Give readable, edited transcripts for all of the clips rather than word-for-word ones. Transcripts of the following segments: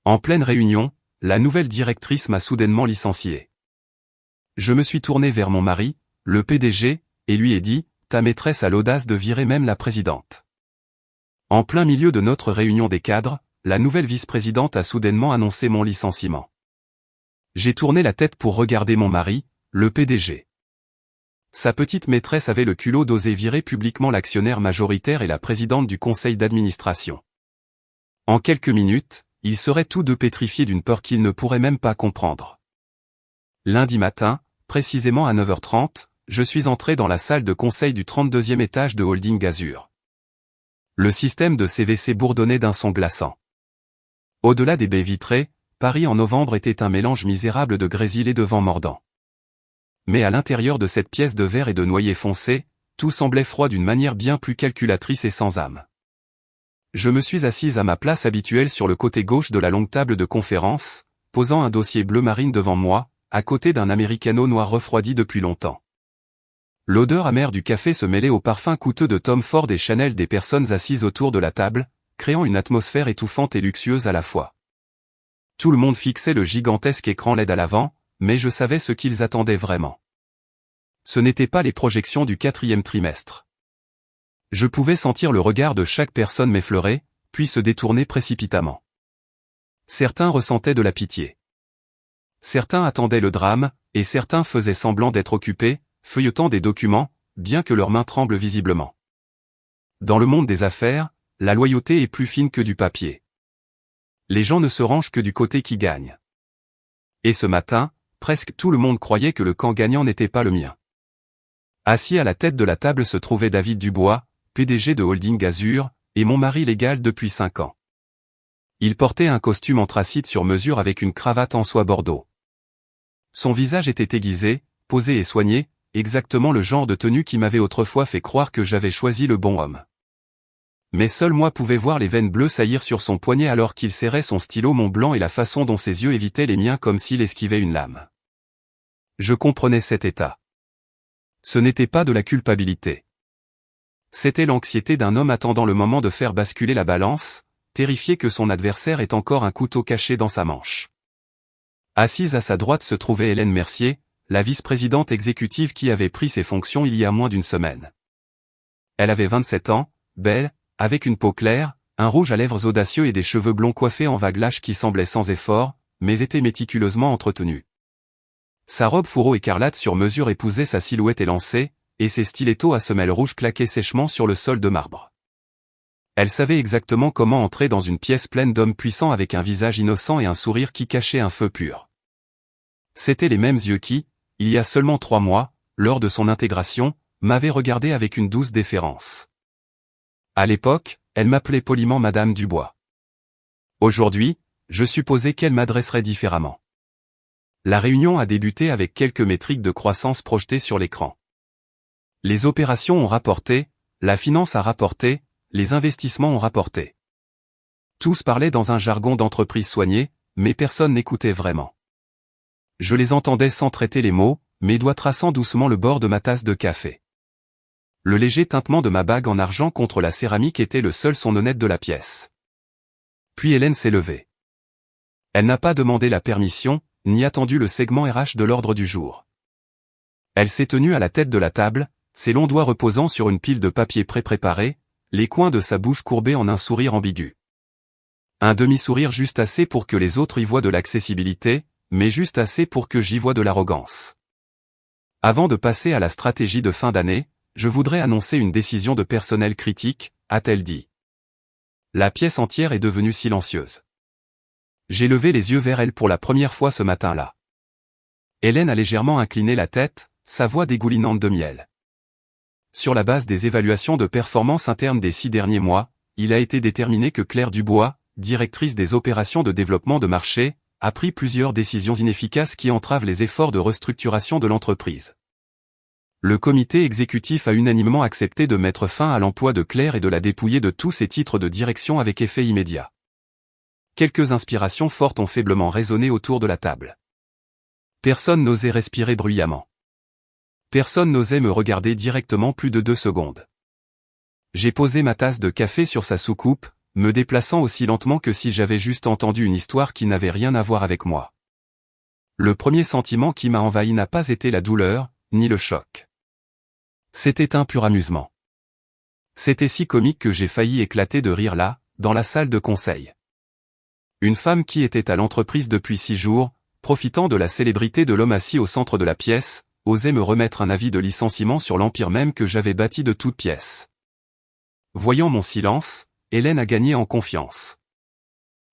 En pleine réunion, la nouvelle directrice m'a soudainement licencié. Je me suis tourné vers mon mari, le PDG, et lui ai dit, « Ta maîtresse a l'audace de virer même la présidente. » En plein milieu de notre réunion des cadres, la nouvelle vice-présidente a soudainement annoncé mon licenciement. J'ai tourné la tête pour regarder mon mari, le PDG. Sa petite maîtresse avait le culot d'oser virer publiquement l'actionnaire majoritaire et la présidente du conseil d'administration. En quelques minutes, ils seraient tous deux pétrifiés d'une peur qu'ils ne pourraient même pas comprendre. Lundi matin, précisément à 9h30, je suis entré dans la salle de conseil du 32e étage de Holding Azur. Le système de CVC bourdonnait d'un son glaçant. Au-delà des baies vitrées, Paris en novembre était un mélange misérable de grésil et de vent mordant. Mais à l'intérieur de cette pièce de verre et de noyer foncé, tout semblait froid d'une manière bien plus calculatrice et sans âme. Je me suis assise à ma place habituelle sur le côté gauche de la longue table de conférence, posant un dossier bleu marine devant moi, à côté d'un americano noir refroidi depuis longtemps. L'odeur amère du café se mêlait au parfum coûteux de Tom Ford et Chanel des personnes assises autour de la table, créant une atmosphère étouffante et luxueuse à la fois. Tout le monde fixait le gigantesque écran LED à l'avant, mais je savais ce qu'ils attendaient vraiment. Ce n'étaient pas les projections du 4e trimestre. Je pouvais sentir le regard de chaque personne m'effleurer, puis se détourner précipitamment. Certains ressentaient de la pitié. Certains attendaient le drame, et certains faisaient semblant d'être occupés, feuilletant des documents, bien que leurs mains tremblent visiblement. Dans le monde des affaires, la loyauté est plus fine que du papier. Les gens ne se rangent que du côté qui gagne. Et ce matin, presque tout le monde croyait que le camp gagnant n'était pas le mien. Assis à la tête de la table se trouvait David Dubois, PDG de Holding Azur, et mon mari légal depuis 5 ans. Il portait un costume anthracite sur mesure avec une cravate en soie bordeaux. Son visage était aiguisé, posé et soigné, exactement le genre de tenue qui m'avait autrefois fait croire que j'avais choisi le bon homme. Mais seul moi pouvais voir les veines bleues saillir sur son poignet alors qu'il serrait son stylo Mont Blanc et la façon dont ses yeux évitaient les miens comme s'il esquivait une lame. Je comprenais cet état. Ce n'était pas de la culpabilité. C'était l'anxiété d'un homme attendant le moment de faire basculer la balance, terrifié que son adversaire ait encore un couteau caché dans sa manche. Assise à sa droite se trouvait Hélène Mercier, la vice-présidente exécutive qui avait pris ses fonctions il y a moins d'une semaine. Elle avait 27 ans, belle, avec une peau claire, un rouge à lèvres audacieux et des cheveux blonds coiffés en vagues lâches qui semblaient sans effort, mais étaient méticuleusement entretenus. Sa robe fourreau écarlate sur mesure épousait sa silhouette élancée, et ses stilettos à semelles rouges claquaient sèchement sur le sol de marbre. Elle savait exactement comment entrer dans une pièce pleine d'hommes puissants avec un visage innocent et un sourire qui cachait un feu pur. C'étaient les mêmes yeux qui, il y a seulement 3 mois, lors de son intégration, m'avaient regardé avec une douce déférence. À l'époque, elle m'appelait poliment Madame Dubois. Aujourd'hui, je supposais qu'elle m'adresserait différemment. La réunion a débuté avec quelques métriques de croissance projetées sur l'écran. Les opérations ont rapporté, la finance a rapporté, les investissements ont rapporté. Tous parlaient dans un jargon d'entreprise soigné, mais personne n'écoutait vraiment. Je les entendais sans traiter les mots, mes doigts traçant doucement le bord de ma tasse de café. Le léger tintement de ma bague en argent contre la céramique était le seul son honnête de la pièce. Puis Hélène s'est levée. Elle n'a pas demandé la permission, ni attendu le segment RH de l'ordre du jour. Elle s'est tenue à la tête de la table, ses longs doigts reposant sur une pile de papier pré-préparé, les coins de sa bouche courbés en un sourire ambigu. Un demi-sourire juste assez pour que les autres y voient de l'accessibilité, mais juste assez pour que j'y voie de l'arrogance. Avant de passer à la stratégie de fin d'année, je voudrais annoncer une décision de personnel critique, a-t-elle dit. La pièce entière est devenue silencieuse. J'ai levé les yeux vers elle pour la première fois ce matin-là. Hélène a légèrement incliné la tête, sa voix dégoulinante de miel. Sur la base des évaluations de performance interne des 6 derniers mois, il a été déterminé que Claire Dubois, directrice des opérations de développement de marché, a pris plusieurs décisions inefficaces qui entravent les efforts de restructuration de l'entreprise. Le comité exécutif a unanimement accepté de mettre fin à l'emploi de Claire et de la dépouiller de tous ses titres de direction avec effet immédiat. Quelques inspirations fortes ont faiblement résonné autour de la table. Personne n'osait respirer bruyamment. Personne n'osait me regarder directement plus de 2 secondes. J'ai posé ma tasse de café sur sa soucoupe, me déplaçant aussi lentement que si j'avais juste entendu une histoire qui n'avait rien à voir avec moi. Le premier sentiment qui m'a envahi n'a pas été la douleur, ni le choc. C'était un pur amusement. C'était si comique que j'ai failli éclater de rire là, dans la salle de conseil. Une femme qui était à l'entreprise depuis 6 jours, profitant de la célébrité de l'homme assis au centre de la pièce, osait me remettre un avis de licenciement sur l'empire même que j'avais bâti de toutes pièces. Voyant mon silence, Hélène a gagné en confiance.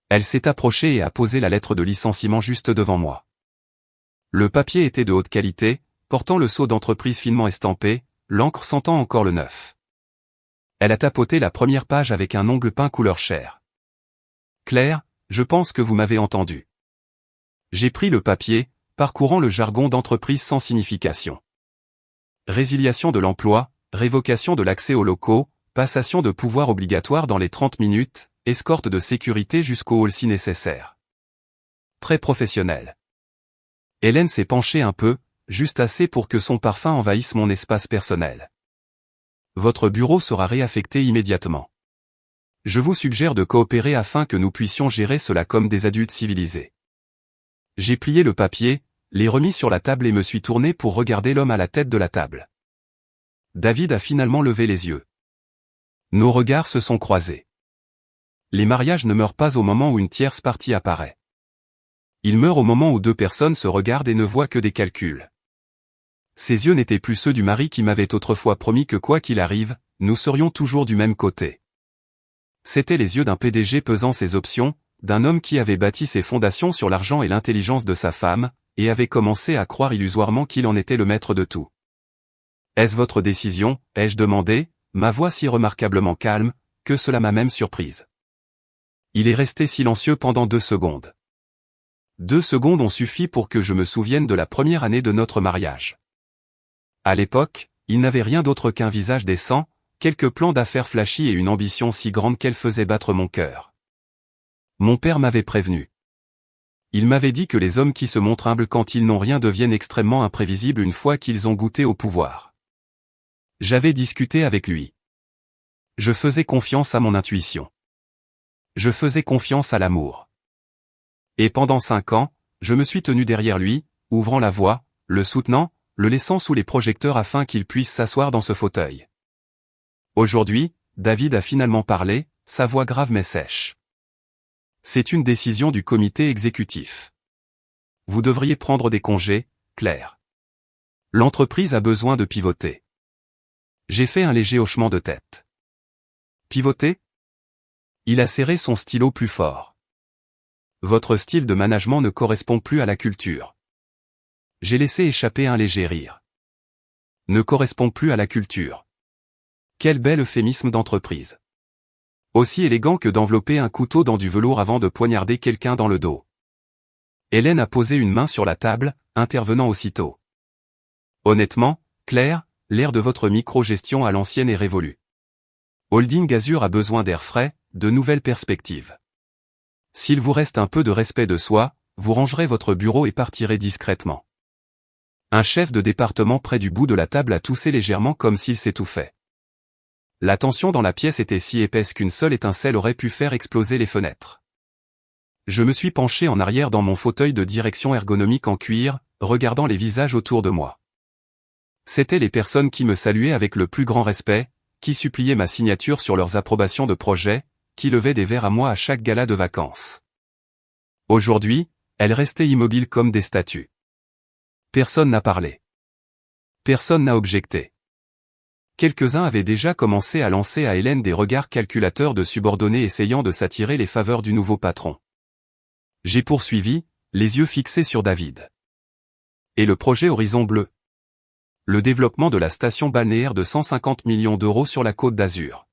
Elle s'est approchée et a posé la lettre de licenciement juste devant moi. Le papier était de haute qualité, portant le sceau d'entreprise finement estampé, l'encre sentant encore le neuf. Elle a tapoté la première page avec un ongle peint couleur chair. « Claire, je pense que vous m'avez entendu. » J'ai pris le papier, parcourant le jargon d'entreprise sans signification. Résiliation de l'emploi, révocation de l'accès aux locaux, passation de pouvoir obligatoire dans les 30 minutes, escorte de sécurité jusqu'au hall si nécessaire. Très professionnel. Hélène s'est penchée un peu, juste assez pour que son parfum envahisse mon espace personnel. Votre bureau sera réaffecté immédiatement. Je vous suggère de coopérer afin que nous puissions gérer cela comme des adultes civilisés. J'ai plié le papier, l'ai remis sur la table et me suis tourné pour regarder l'homme à la tête de la table. David a finalement levé les yeux. Nos regards se sont croisés. Les mariages ne meurent pas au moment où une tierce partie apparaît. Ils meurent au moment où 2 personnes se regardent et ne voient que des calculs. Ses yeux n'étaient plus ceux du mari qui m'avait autrefois promis que quoi qu'il arrive, nous serions toujours du même côté. C'étaient les yeux d'un PDG pesant ses options, d'un homme qui avait bâti ses fondations sur l'argent et l'intelligence de sa femme, et avait commencé à croire illusoirement qu'il en était le maître de tout. « Est-ce votre décision ?» ai-je demandé, ma voix si remarquablement calme, que cela m'a même surprise. Il est resté silencieux pendant 2 secondes. 2 secondes ont suffi pour que je me souvienne de la première année de notre mariage. À l'époque, il n'avait rien d'autre qu'un visage décent, quelques plans d'affaires flashy et une ambition si grande qu'elle faisait battre mon cœur. Mon père m'avait prévenu. Il m'avait dit que les hommes qui se montrent humbles quand ils n'ont rien deviennent extrêmement imprévisibles une fois qu'ils ont goûté au pouvoir. J'avais discuté avec lui. Je faisais confiance à mon intuition. Je faisais confiance à l'amour. Et pendant 5 ans, je me suis tenu derrière lui, ouvrant la voie, le soutenant, le laissant sous les projecteurs afin qu'il puisse s'asseoir dans ce fauteuil. Aujourd'hui, David a finalement parlé, sa voix grave mais sèche. C'est une décision du comité exécutif. Vous devriez prendre des congés, Claire. L'entreprise a besoin de pivoter. J'ai fait un léger hochement de tête. Pivoter ? Il a serré son stylo plus fort. Votre style de management ne correspond plus à la culture. J'ai laissé échapper un léger rire. Ne correspond plus à la culture. Quel bel euphémisme d'entreprise. Aussi élégant que d'envelopper un couteau dans du velours avant de poignarder quelqu'un dans le dos. Hélène a posé une main sur la table, intervenant aussitôt. Honnêtement, Claire, l'ère de votre micro-gestion à l'ancienne est révolue. Holding Azur a besoin d'air frais, de nouvelles perspectives. S'il vous reste un peu de respect de soi, vous rangerez votre bureau et partirez discrètement. Un chef de département près du bout de la table a toussé légèrement comme s'il s'étouffait. La tension dans la pièce était si épaisse qu'une seule étincelle aurait pu faire exploser les fenêtres. Je me suis penché en arrière dans mon fauteuil de direction ergonomique en cuir, regardant les visages autour de moi. C'étaient les personnes qui me saluaient avec le plus grand respect, qui suppliaient ma signature sur leurs approbations de projets, qui levaient des verres à moi à chaque gala de vacances. Aujourd'hui, elles restaient immobiles comme des statues. Personne n'a parlé. Personne n'a objecté. Quelques-uns avaient déjà commencé à lancer à Hélène des regards calculateurs de subordonnés essayant de s'attirer les faveurs du nouveau patron. J'ai poursuivi, les yeux fixés sur David. Et le projet Horizon Bleu. Le développement de la station balnéaire de 150 millions d'euros sur la Côte d'Azur.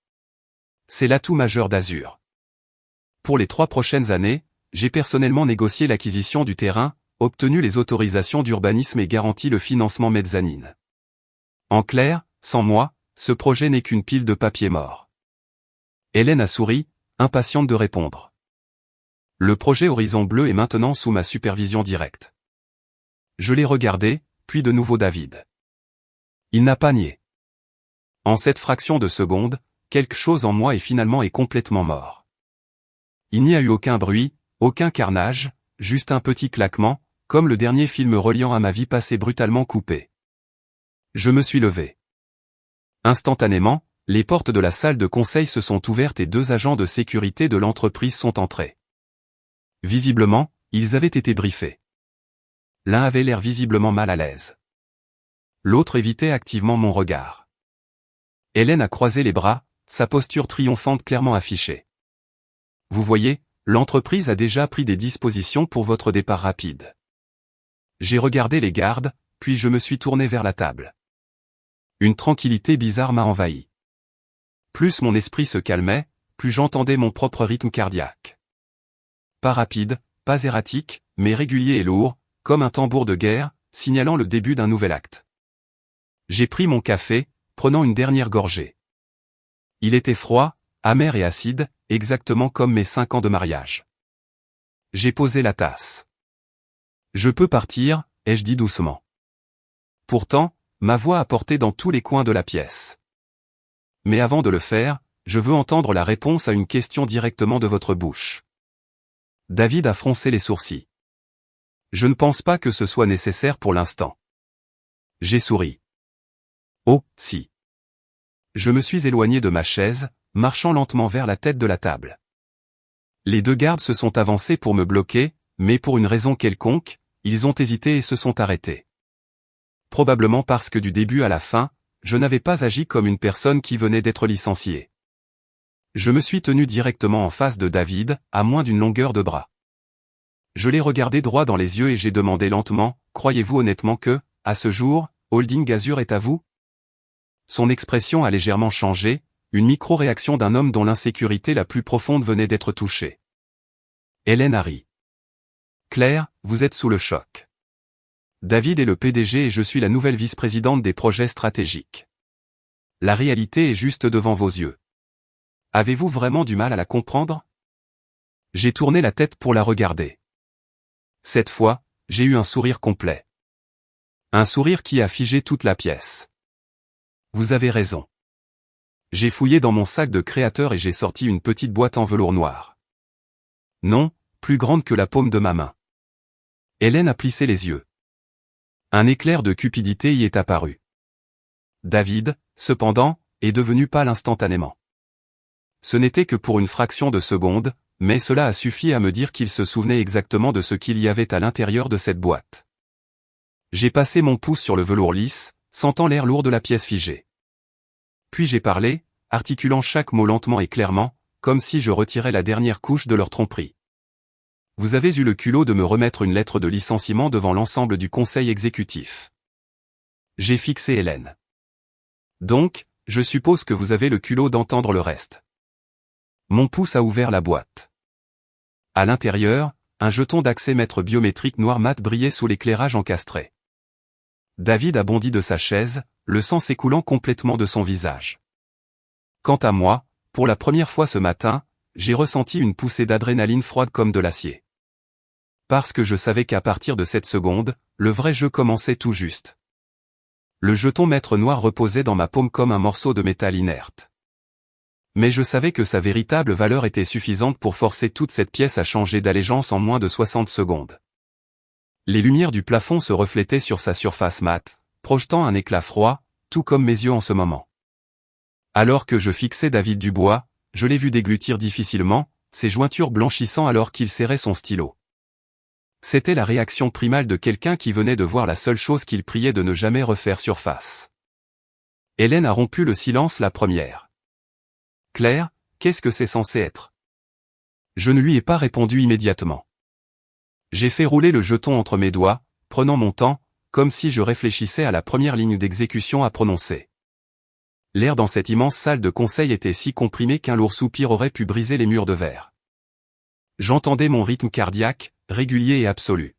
C'est l'atout majeur d'Azur. Pour les 3 prochaines années, j'ai personnellement négocié l'acquisition du terrain, obtenu les autorisations d'urbanisme et garanti le financement mezzanine. En clair, sans moi, ce projet n'est qu'une pile de papier mort. Hélène a souri, impatiente de répondre. Le projet Horizon Bleu est maintenant sous ma supervision directe. Je l'ai regardé, puis de nouveau David. Il n'a pas nié. En cette fraction de seconde, quelque chose en moi est finalement complètement mort. Il n'y a eu aucun bruit, aucun carnage, juste un petit claquement, comme le dernier film reliant à ma vie passée brutalement coupé. Je me suis levé. Instantanément, les portes de la salle de conseil se sont ouvertes et 2 agents de sécurité de l'entreprise sont entrés. Visiblement, ils avaient été briefés. L'un avait l'air visiblement mal à l'aise. L'autre évitait activement mon regard. Hélène a croisé les bras, sa posture triomphante clairement affichée. Vous voyez, l'entreprise a déjà pris des dispositions pour votre départ rapide. J'ai regardé les gardes, puis je me suis tourné vers la table. Une tranquillité bizarre m'a envahi. Plus mon esprit se calmait, plus j'entendais mon propre rythme cardiaque. Pas rapide, pas erratique, mais régulier et lourd, comme un tambour de guerre, signalant le début d'un nouvel acte. J'ai pris mon café, prenant une dernière gorgée. Il était froid, amer et acide, exactement comme mes 5 ans de mariage. J'ai posé la tasse. Je peux partir, ai-je dit doucement. Pourtant, ma voix a porté dans tous les coins de la pièce. Mais avant de le faire, je veux entendre la réponse à une question directement de votre bouche. David a froncé les sourcils. Je ne pense pas que ce soit nécessaire pour l'instant. J'ai souri. Oh, si. Je me suis éloigné de ma chaise, marchant lentement vers la tête de la table. Les 2 gardes se sont avancés pour me bloquer, mais pour une raison quelconque, ils ont hésité et se sont arrêtés. Probablement parce que du début à la fin, je n'avais pas agi comme une personne qui venait d'être licenciée. Je me suis tenu directement en face de David, à moins d'une longueur de bras. Je l'ai regardé droit dans les yeux et j'ai demandé lentement, « Croyez-vous honnêtement que, à ce jour, Holding Azur est à vous ?» Son expression a légèrement changé, une micro-réaction d'un homme dont l'insécurité la plus profonde venait d'être touchée. Hélène a ri. Claire, vous êtes sous le choc. David est le PDG et je suis la nouvelle vice-présidente des projets stratégiques. La réalité est juste devant vos yeux. Avez-vous vraiment du mal à la comprendre? J'ai tourné la tête pour la regarder. Cette fois, j'ai eu un sourire complet. Un sourire qui a figé toute la pièce. Vous avez raison. J'ai fouillé dans mon sac de créateur et j'ai sorti une petite boîte en velours noir. Non, plus grande que la paume de ma main. Hélène a plissé les yeux. Un éclair de cupidité y est apparu. David, cependant, est devenu pâle instantanément. Ce n'était que pour une fraction de seconde, mais cela a suffi à me dire qu'il se souvenait exactement de ce qu'il y avait à l'intérieur de cette boîte. J'ai passé mon pouce sur le velours lisse, sentant l'air lourd de la pièce figée. Puis j'ai parlé, articulant chaque mot lentement et clairement, comme si je retirais la dernière couche de leur tromperie. Vous avez eu le culot de me remettre une lettre de licenciement devant l'ensemble du conseil exécutif. J'ai fixé Hélène. Donc, je suppose que vous avez le culot d'entendre le reste. Mon pouce a ouvert la boîte. À l'intérieur, un jeton d'accès maître biométrique noir mat brillait sous l'éclairage encastré. David a bondi de sa chaise, le sang s'écoulant complètement de son visage. Quant à moi, pour la première fois ce matin, j'ai ressenti une poussée d'adrénaline froide comme de l'acier. Parce que je savais qu'à partir de cette seconde, le vrai jeu commençait tout juste. Le jeton maître noir reposait dans ma paume comme un morceau de métal inerte. Mais je savais que sa véritable valeur était suffisante pour forcer toute cette pièce à changer d'allégeance en moins de 60 secondes. Les lumières du plafond se reflétaient sur sa surface mate, projetant un éclat froid, tout comme mes yeux en ce moment. Alors que je fixais David Dubois, je l'ai vu déglutir difficilement, ses jointures blanchissant alors qu'il serrait son stylo. C'était la réaction primale de quelqu'un qui venait de voir la seule chose qu'il priait de ne jamais refaire surface. Hélène a rompu le silence la première. Claire, qu'est-ce que c'est censé être? Je ne lui ai pas répondu immédiatement. J'ai fait rouler le jeton entre mes doigts, prenant mon temps, comme si je réfléchissais à la première ligne d'exécution à prononcer. L'air dans cette immense salle de conseil était si comprimé qu'un lourd soupir aurait pu briser les murs de verre. J'entendais mon rythme cardiaque, régulier et absolu.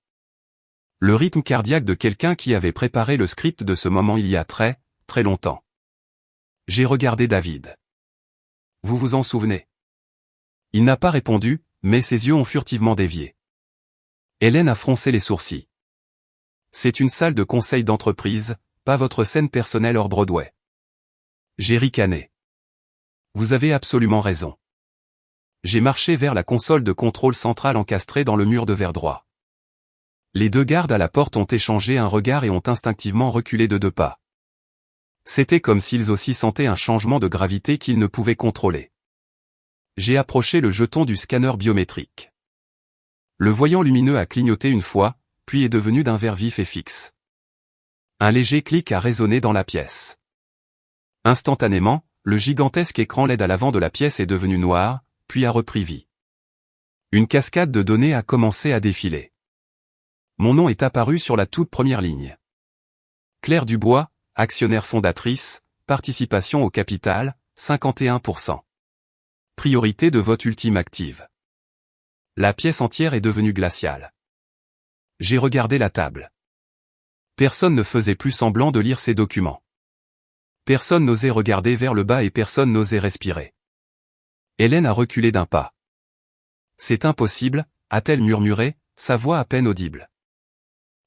Le rythme cardiaque de quelqu'un qui avait préparé le script de ce moment il y a très, très longtemps. J'ai regardé David. Vous vous en souvenez? Il n'a pas répondu, mais ses yeux ont furtivement dévié. Hélène a froncé les sourcils. C'est une salle de conseil d'entreprise, pas votre scène personnelle hors Broadway. J'ai ricané. Vous avez absolument raison. J'ai marché vers la console de contrôle centrale encastrée dans le mur de verre droit. Les deux gardes à la porte ont échangé un regard et ont instinctivement reculé de 2 pas. C'était comme s'ils aussi sentaient un changement de gravité qu'ils ne pouvaient contrôler. J'ai approché le jeton du scanner biométrique. Le voyant lumineux a clignoté une fois, puis est devenu d'un vert vif et fixe. Un léger clic a résonné dans la pièce. Instantanément, le gigantesque écran LED à l'avant de la pièce est devenu noir, puis a repris vie. Une cascade de données a commencé à défiler. Mon nom est apparu sur la toute première ligne. Claire Dubois, actionnaire fondatrice, participation au capital, 51%. Priorité de vote ultime active. La pièce entière est devenue glaciale. J'ai regardé la table. Personne ne faisait plus semblant de lire ces documents. Personne n'osait regarder vers le bas et personne n'osait respirer. Hélène a reculé d'un pas. C'est impossible, a-t-elle murmuré, sa voix à peine audible.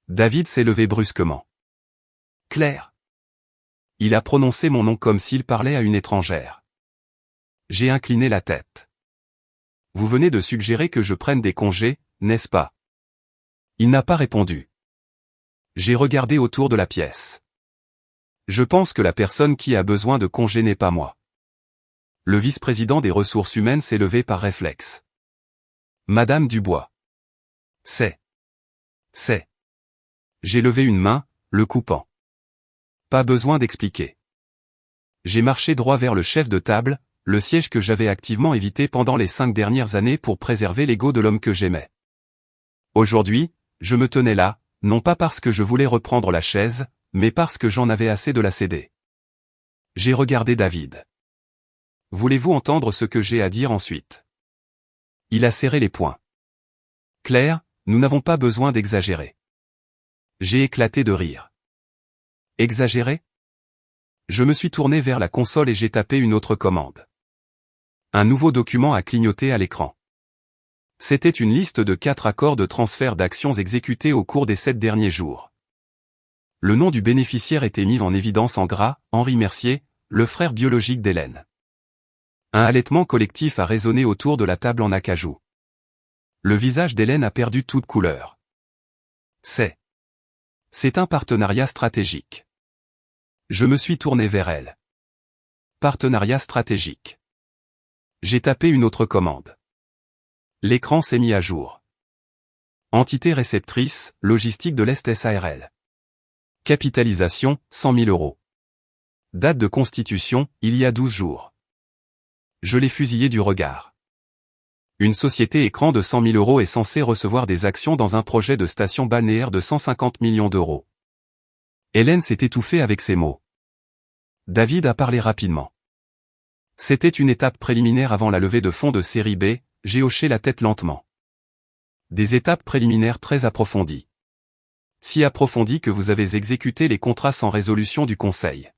David s'est levé brusquement. Claire. Il a prononcé mon nom comme s'il parlait à une étrangère. J'ai incliné la tête. Vous venez de suggérer que je prenne des congés, n'est-ce pas? Il n'a pas répondu. J'ai regardé autour de la pièce. Je pense que la personne qui a besoin de congés n'est pas moi. Le vice-président des ressources humaines s'est levé par réflexe. Madame Dubois. C'est. J'ai levé une main, le coupant. Pas besoin d'expliquer. J'ai marché droit vers le chef de table, le siège que j'avais activement évité pendant les 5 dernières années pour préserver l'ego de l'homme que j'aimais. Aujourd'hui, je me tenais là, non pas parce que je voulais reprendre la chaise, mais parce que j'en avais assez de la céder. J'ai regardé David. Voulez-vous entendre ce que j'ai à dire ensuite? Il a serré les poings. Claire, nous n'avons pas besoin d'exagérer. J'ai éclaté de rire. Exagérer? Je me suis tourné vers la console et j'ai tapé une autre commande. Un nouveau document a clignoté à l'écran. C'était une liste de 4 accords de transfert d'actions exécutés au cours des 7 derniers jours. Le nom du bénéficiaire était mis en évidence en gras, Henri Mercier, le frère biologique d'Hélène. Un halètement collectif a résonné autour de la table en acajou. Le visage d'Hélène a perdu toute couleur. C'est un partenariat stratégique. Je me suis tourné vers elle. Partenariat stratégique. J'ai tapé une autre commande. L'écran s'est mis à jour. Entité réceptrice, logistique de l'Est SARL. Capitalisation, 100 000 €. Date de constitution, il y a 12 jours. Je l'ai fusillé du regard. Une société écran de 100 000 € est censée recevoir des actions dans un projet de station balnéaire de 150 millions d'euros. Hélène s'est étouffée avec ces mots. David a parlé rapidement. C'était une étape préliminaire avant la levée de fonds de série B, j'ai hoché la tête lentement. Des étapes préliminaires très approfondies. Si approfondies que vous avez exécuté les contrats sans résolution du conseil.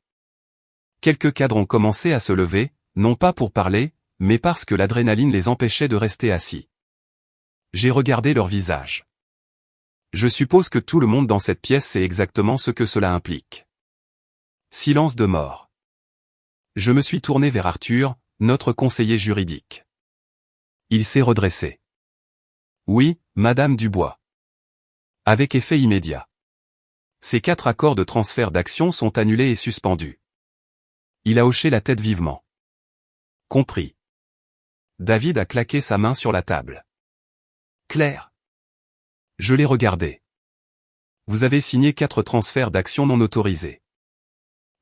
Quelques cadres ont commencé à se lever, non pas pour parler, mais parce que l'adrénaline les empêchait de rester assis. J'ai regardé leur visage. Je suppose que tout le monde dans cette pièce sait exactement ce que cela implique. Silence de mort. Je me suis tourné vers Arthur, notre conseiller juridique. Il s'est redressé. Oui, Madame Dubois. Avec effet immédiat. Ces 4 accords de transfert d'actions sont annulés et suspendus. Il a hoché la tête vivement. Compris. David a claqué sa main sur la table. Claire. Je l'ai regardé. Vous avez signé 4 transferts d'actions non autorisés.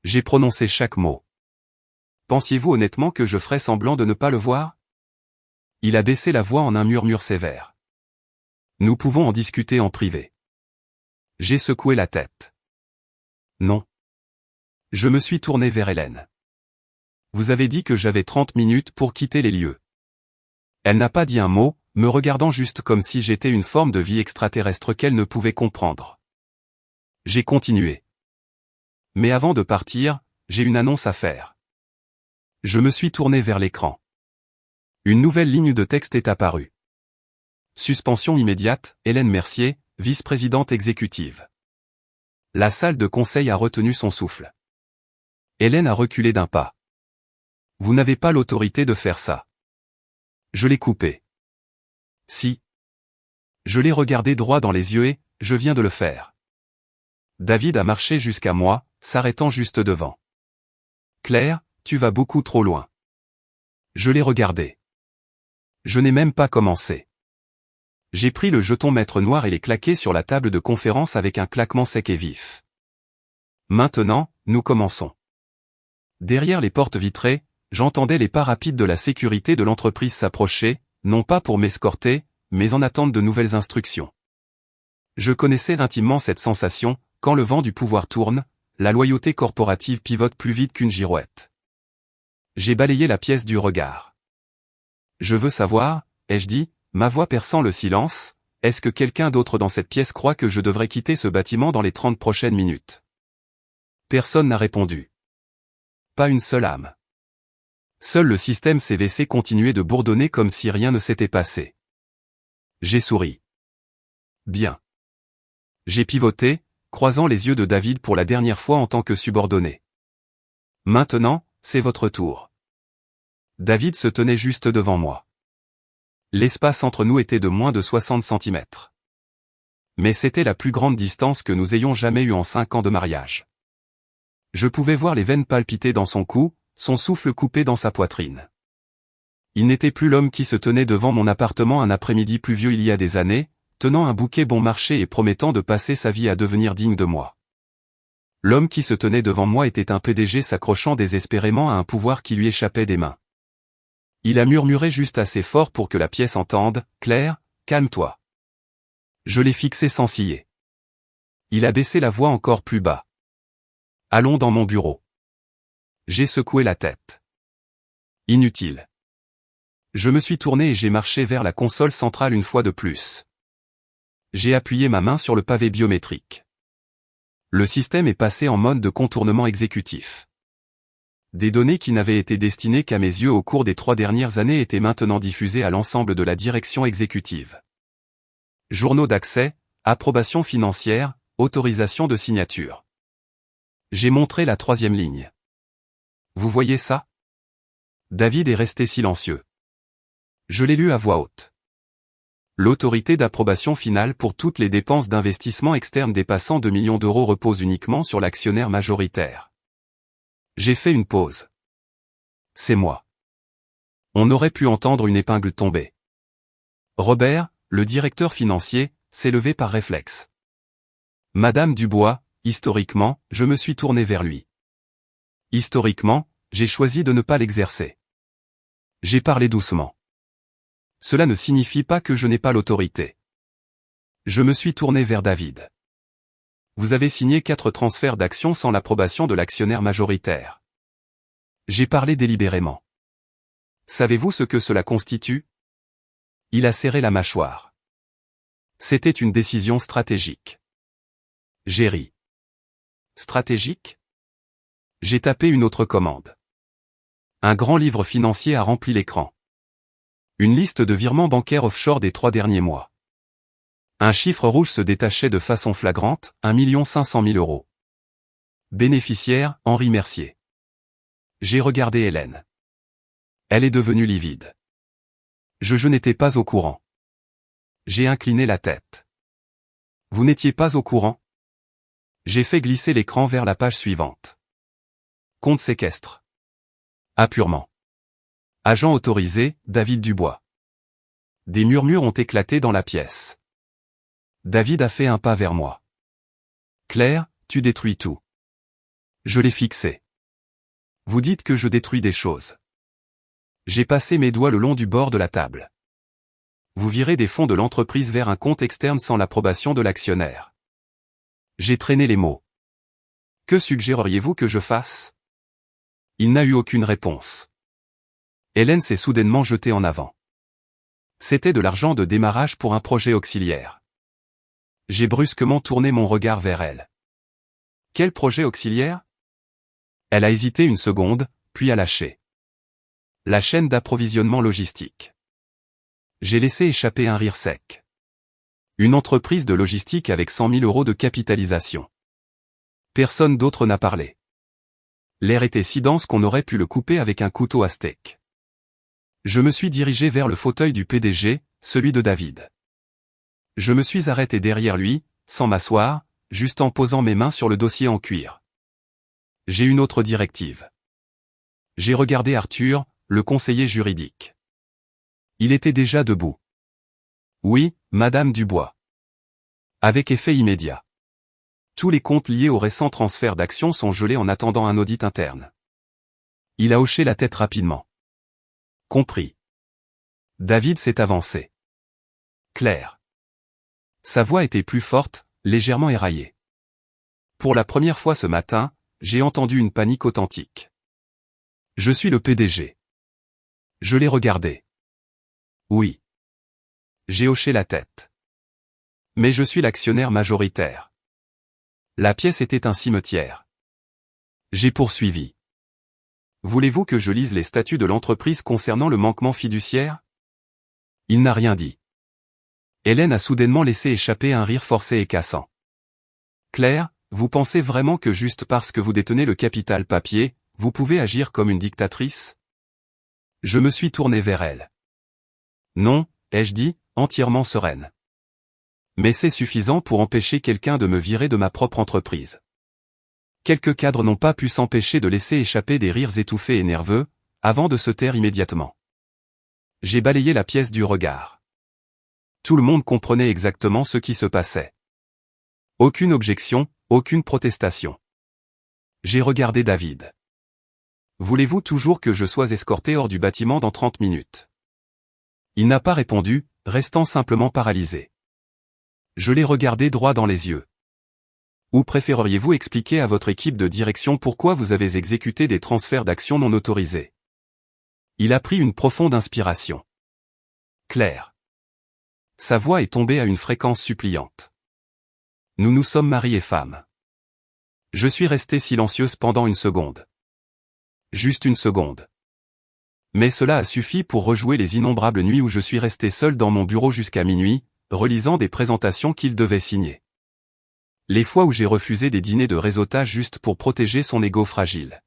J'ai prononcé chaque mot. Pensiez-vous honnêtement que je ferais semblant de ne pas le voir? Il a baissé la voix en un murmure sévère. Nous pouvons en discuter en privé. J'ai secoué la tête. Non. Je me suis tourné vers Hélène. Vous avez dit que j'avais 30 minutes pour quitter les lieux. Elle n'a pas dit un mot, me regardant juste comme si j'étais une forme de vie extraterrestre qu'elle ne pouvait comprendre. J'ai continué. Mais avant de partir, j'ai une annonce à faire. Je me suis tourné vers l'écran. Une nouvelle ligne de texte est apparue. Suspension immédiate, Hélène Mercier, vice-présidente exécutive. La salle de conseil a retenu son souffle. Hélène a reculé d'un pas. Vous n'avez pas l'autorité de faire ça. Je l'ai coupé. Si. Je l'ai regardé droit dans les yeux et, je viens de le faire. David a marché jusqu'à moi, s'arrêtant juste devant. Claire, tu vas beaucoup trop loin. Je l'ai regardé. Je n'ai même pas commencé. J'ai pris le jeton maître noir et l'ai claqué sur la table de conférence avec un claquement sec et vif. Maintenant, nous commençons. Derrière les portes vitrées, j'entendais les pas rapides de la sécurité de l'entreprise s'approcher, non pas pour m'escorter, mais en attente de nouvelles instructions. Je connaissais intimement cette sensation, quand le vent du pouvoir tourne, la loyauté corporative pivote plus vite qu'une girouette. J'ai balayé la pièce du regard. Je veux savoir, ai-je dit, ma voix perçant le silence, est-ce que quelqu'un d'autre dans cette pièce croit que je devrais quitter ce bâtiment dans les 30 prochaines minutes? Personne n'a répondu. Pas une seule âme. Seul le système CVC continuait de bourdonner comme si rien ne s'était passé. J'ai souri. Bien. J'ai pivoté, croisant les yeux de David pour la dernière fois en tant que subordonné. Maintenant, c'est votre tour. David se tenait juste devant moi. L'espace entre nous était de moins de 60 centimètres. Mais c'était la plus grande distance que nous ayons jamais eue en 5 ans de mariage. Je pouvais voir les veines palpiter dans son cou, son souffle coupé dans sa poitrine. Il n'était plus l'homme qui se tenait devant mon appartement un après-midi pluvieux il y a des années, tenant un bouquet bon marché et promettant de passer sa vie à devenir digne de moi. L'homme qui se tenait devant moi était un PDG s'accrochant désespérément à un pouvoir qui lui échappait des mains. Il a murmuré juste assez fort pour que la pièce entende, « Claire, calme-toi. » Je l'ai fixé sans ciller. Il a baissé la voix encore plus bas. « Allons dans mon bureau. » J'ai secoué la tête. Inutile. Je me suis tourné et j'ai marché vers la console centrale une fois de plus. J'ai appuyé ma main sur le pavé biométrique. Le système est passé en mode de contournement exécutif. Des données qui n'avaient été destinées qu'à mes yeux au cours des 3 dernières années étaient maintenant diffusées à l'ensemble de la direction exécutive. Journaux d'accès, approbation financière, autorisation de signature. J'ai montré la 3e ligne. Vous voyez ça? David est resté silencieux. Je l'ai lu à voix haute. L'autorité d'approbation finale pour toutes les dépenses d'investissement externe dépassant 2 millions d'euros repose uniquement sur l'actionnaire majoritaire. J'ai fait une pause. C'est moi. On aurait pu entendre une épingle tomber. Robert, le directeur financier, s'est levé par réflexe. Madame Dubois, historiquement, je me suis tourné vers lui. Historiquement, j'ai choisi de ne pas l'exercer. J'ai parlé doucement. Cela ne signifie pas que je n'ai pas l'autorité. Je me suis tourné vers David. Vous avez signé 4 transferts d'actions sans l'approbation de l'actionnaire majoritaire. J'ai parlé délibérément. Savez-vous ce que cela constitue? Il a serré la mâchoire. C'était une décision stratégique. J'ai ri. Stratégique? J'ai tapé une autre commande. Un grand livre financier a rempli l'écran. Une liste de virements bancaires offshore des 3 derniers mois. Un chiffre rouge se détachait de façon flagrante, 1 500 000 euros. Bénéficiaire, Henri Mercier. J'ai regardé Hélène. Elle est devenue livide. Je n'étais pas au courant. J'ai incliné la tête. Vous n'étiez pas au courant? J'ai fait glisser l'écran vers la page suivante. Compte séquestre. Apurement. Agent autorisé, David Dubois. Des murmures ont éclaté dans la pièce. David a fait un pas vers moi. Claire, tu détruis tout. Je l'ai fixé. Vous dites que je détruis des choses. J'ai passé mes doigts le long du bord de la table. Vous virez des fonds de l'entreprise vers un compte externe sans l'approbation de l'actionnaire. J'ai traîné les mots. Que suggéreriez-vous que je fasse? Il n'a eu aucune réponse. Hélène s'est soudainement jetée en avant. C'était de l'argent de démarrage pour un projet auxiliaire. J'ai brusquement tourné mon regard vers elle. Quel projet auxiliaire? Elle a hésité une seconde, puis a lâché. La chaîne d'approvisionnement logistique. J'ai laissé échapper un rire sec. Une entreprise de logistique avec 100 000 euros de capitalisation. Personne d'autre n'a parlé. L'air était si dense qu'on aurait pu le couper avec un couteau à steak. Je me suis dirigé vers le fauteuil du PDG, celui de David. Je me suis arrêté derrière lui, sans m'asseoir, juste en posant mes mains sur le dossier en cuir. J'ai une autre directive. J'ai regardé Arthur, le conseiller juridique. Il était déjà debout. Oui, Madame Dubois. Avec effet immédiat. Tous les comptes liés au récent transfert d'actions sont gelés en attendant un audit interne. Il a hoché la tête rapidement. Compris. David s'est avancé. Claire. Sa voix était plus forte, légèrement éraillée. Pour la première fois ce matin, j'ai entendu une panique authentique. Je suis le PDG. Je l'ai regardé. Oui. J'ai hoché la tête. Mais je suis l'actionnaire majoritaire. La pièce était un cimetière. J'ai poursuivi. Voulez-vous que je lise les statuts de l'entreprise concernant le manquement fiduciaire? Il n'a rien dit. Hélène a soudainement laissé échapper un rire forcé et cassant. Claire, vous pensez vraiment que juste parce que vous détenez le capital papier, vous pouvez agir comme une dictatrice? Je me suis tourné vers elle. Non, ai-je dit, entièrement sereine. Mais c'est suffisant pour empêcher quelqu'un de me virer de ma propre entreprise. Quelques cadres n'ont pas pu s'empêcher de laisser échapper des rires étouffés et nerveux, avant de se taire immédiatement. J'ai balayé la pièce du regard. Tout le monde comprenait exactement ce qui se passait. Aucune objection, aucune protestation. J'ai regardé David. Voulez-vous toujours que je sois escorté hors du bâtiment dans 30 minutes? Il n'a pas répondu, restant simplement paralysé. Je l'ai regardé droit dans les yeux. Ou préféreriez-vous expliquer à votre équipe de direction pourquoi vous avez exécuté des transferts d'actions non autorisés? Il a pris une profonde inspiration. Claire. Sa voix est tombée à une fréquence suppliante. Nous nous sommes mari et femme. Je suis restée silencieuse pendant une seconde. Juste une seconde. Mais cela a suffi pour rejouer les innombrables nuits où je suis resté seul dans mon bureau jusqu'à minuit, relisant des présentations qu'il devait signer. Les fois où j'ai refusé des dîners de réseautage juste pour protéger son ego fragile.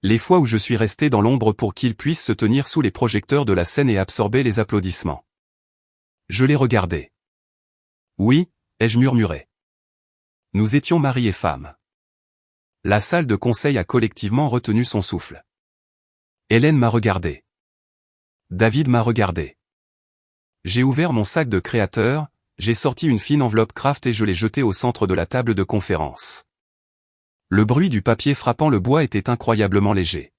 Les fois où je suis resté dans l'ombre pour qu'il puisse se tenir sous les projecteurs de la scène et absorber les applaudissements. Je l'ai regardé. Oui, ai-je murmuré. Nous étions mari et femme. La salle de conseil a collectivement retenu son souffle. Hélène m'a regardé. David m'a regardé. J'ai ouvert mon sac de créateur, j'ai sorti une fine enveloppe Kraft et je l'ai jetée au centre de la table de conférence. Le bruit du papier frappant le bois était incroyablement léger.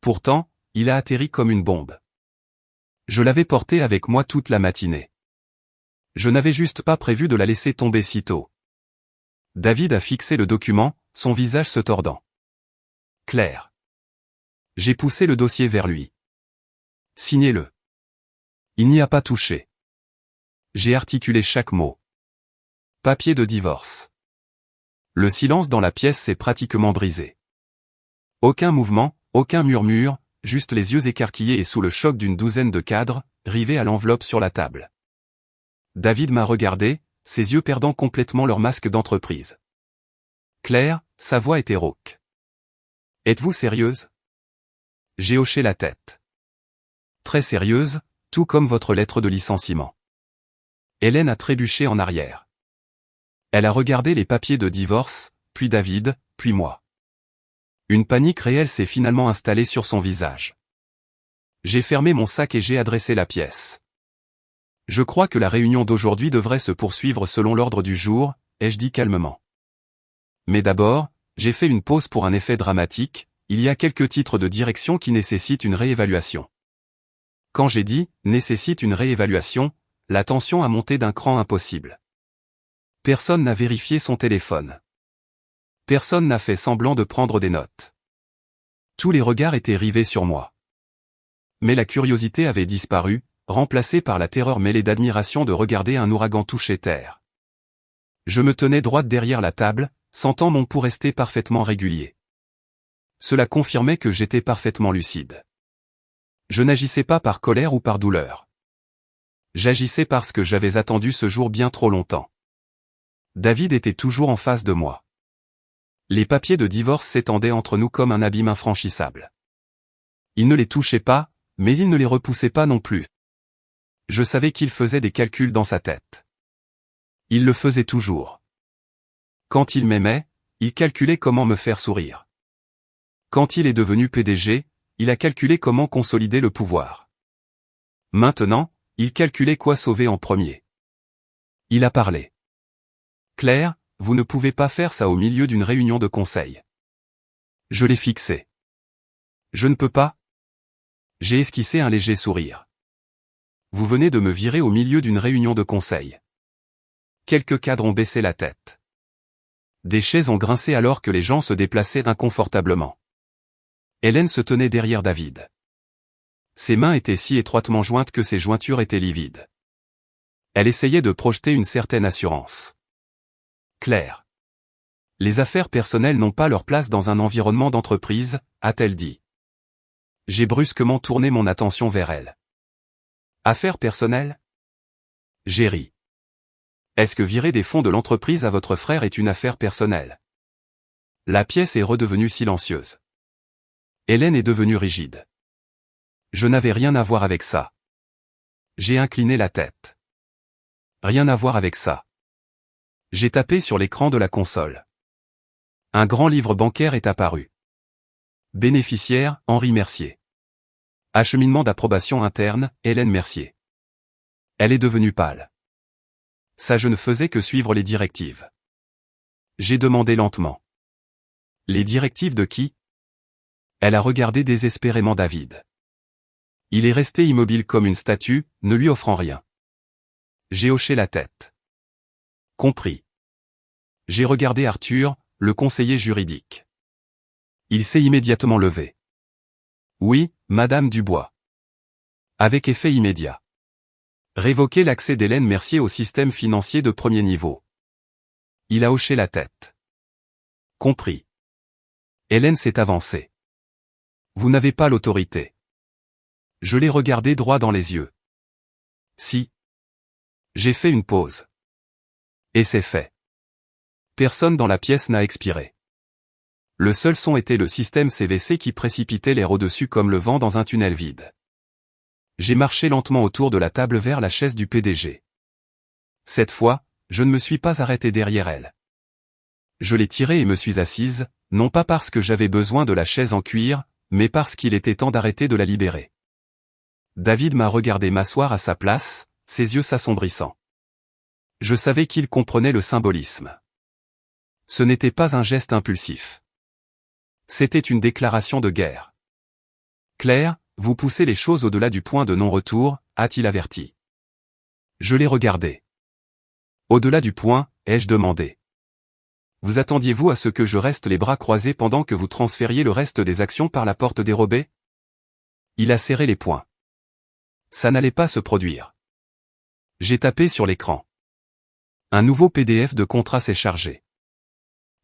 Pourtant, il a atterri comme une bombe. Je l'avais porté avec moi toute la matinée. Je n'avais juste pas prévu de la laisser tomber si tôt. David a fixé le document, son visage se tordant. Claire. J'ai poussé le dossier vers lui. Signez-le. Il n'y a pas touché. J'ai articulé chaque mot. Papier de divorce. Le silence dans la pièce s'est pratiquement brisé. Aucun mouvement, aucun murmure, juste les yeux écarquillés et sous le choc d'une douzaine de cadres, rivés à l'enveloppe sur la table. David m'a regardé, ses yeux perdant complètement leur masque d'entreprise. Claire, sa voix était rauque. Êtes-vous sérieuse? J'ai hoché la tête. Très sérieuse, tout comme votre lettre de licenciement. Hélène a trébuché en arrière. Elle a regardé les papiers de divorce, puis David, puis moi. Une panique réelle s'est finalement installée sur son visage. J'ai fermé mon sac et j'ai adressé la pièce. Je crois que la réunion d'aujourd'hui devrait se poursuivre selon l'ordre du jour, ai-je dit calmement. Mais d'abord, j'ai fait une pause pour un effet dramatique, il y a quelques titres de direction qui nécessitent une réévaluation. Quand j'ai dit « nécessite une réévaluation », la tension a monté d'un cran impossible. Personne n'a vérifié son téléphone. Personne n'a fait semblant de prendre des notes. Tous les regards étaient rivés sur moi. Mais la curiosité avait disparu, remplacée par la terreur mêlée d'admiration de regarder un ouragan toucher terre. Je me tenais droite derrière la table, sentant mon pouls rester parfaitement régulier. Cela confirmait que j'étais parfaitement lucide. Je n'agissais pas par colère ou par douleur. J'agissais parce que j'avais attendu ce jour bien trop longtemps. David était toujours en face de moi. Les papiers de divorce s'étendaient entre nous comme un abîme infranchissable. Il ne les touchait pas, Mais il ne les repoussait pas non plus. Je savais qu'il faisait des calculs dans sa tête. Il le faisait toujours. Quand il m'aimait, il calculait comment me faire sourire. Quand il est devenu PDG, il a calculé comment consolider le pouvoir. Maintenant, il calculait quoi sauver en premier. Il a parlé. Claire, vous ne pouvez pas faire ça au milieu d'une réunion de conseil. Je l'ai fixé. Je ne peux pas. J'ai esquissé un léger sourire. Vous venez de me virer au milieu d'une réunion de conseil. Quelques cadres ont baissé la tête. Des chaises ont grincé alors que les gens se déplaçaient inconfortablement. Hélène se tenait derrière David. Ses mains étaient si étroitement jointes que ses jointures étaient livides. Elle essayait de projeter une certaine assurance. Claire. Les affaires personnelles n'ont pas leur place dans un environnement d'entreprise, a-t-elle dit. J'ai brusquement tourné mon attention vers elle. Affaires personnelles? J'ai ri. Est-ce que virer des fonds de l'entreprise à votre frère est une affaire personnelle? La pièce est redevenue silencieuse. Hélène est devenue rigide. Je n'avais rien à voir avec ça. J'ai incliné la tête. Rien à voir avec ça. J'ai tapé sur l'écran de la console. Un grand livre bancaire est apparu. Bénéficiaire, Henri Mercier. Acheminement d'approbation interne, Hélène Mercier. Elle est devenue pâle. Ça, je ne faisais que suivre les directives. J'ai demandé lentement. Les directives de qui? Elle a regardé désespérément David. Il est resté immobile comme une statue, ne lui offrant rien. J'ai hoché la tête. Compris. J'ai regardé Arthur, le conseiller juridique. Il s'est immédiatement levé. Oui, Madame Dubois. Avec effet immédiat. Révoquer l'accès d'Hélène Mercier au système financier de premier niveau. Il a hoché la tête. Compris. Hélène s'est avancée. Vous n'avez pas l'autorité. Je l'ai regardé droit dans les yeux. Si. J'ai fait une pause. Et c'est fait. Personne dans la pièce n'a expiré. Le seul son était le système CVC qui précipitait l'air au-dessus comme le vent dans un tunnel vide. J'ai marché lentement autour de la table vers la chaise du PDG. Cette fois, je ne me suis pas arrêté derrière elle. Je l'ai tirée et me suis assise, non pas parce que j'avais besoin de la chaise en cuir, mais parce qu'il était temps d'arrêter de la libérer. David m'a regardé m'asseoir à sa place, ses yeux s'assombrissant. Je savais qu'il comprenait le symbolisme. Ce n'était pas un geste impulsif. C'était une déclaration de guerre. Claire, vous poussez les choses au-delà du point de non-retour, a-t-il averti. Je l'ai regardé. Au-delà du point, ai-je demandé. Vous attendiez-vous à ce que je reste les bras croisés pendant que vous transfériez le reste des actions par la porte dérobée? Il a serré les poings. Ça n'allait pas se produire. J'ai tapé sur l'écran. Un nouveau PDF de contrat s'est chargé.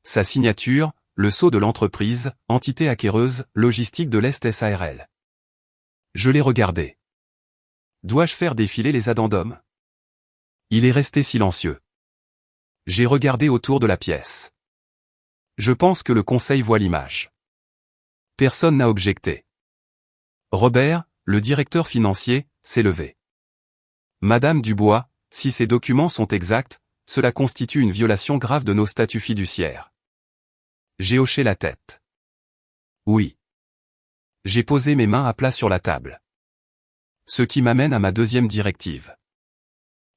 Sa signature, le sceau de l'entreprise, entité acquéreuse, logistique de l'Est SARL. Je l'ai regardé. Dois-je faire défiler les addendums? Il est resté silencieux. J'ai regardé autour de la pièce. Je pense que le conseil voit l'image. Personne n'a objecté. Robert, le directeur financier, s'est levé. Madame Dubois, si ces documents sont exacts, cela constitue une violation grave de nos statuts fiduciaires. J'ai hoché la tête. Oui. J'ai posé mes mains à plat sur la table. Ce qui m'amène à ma deuxième directive.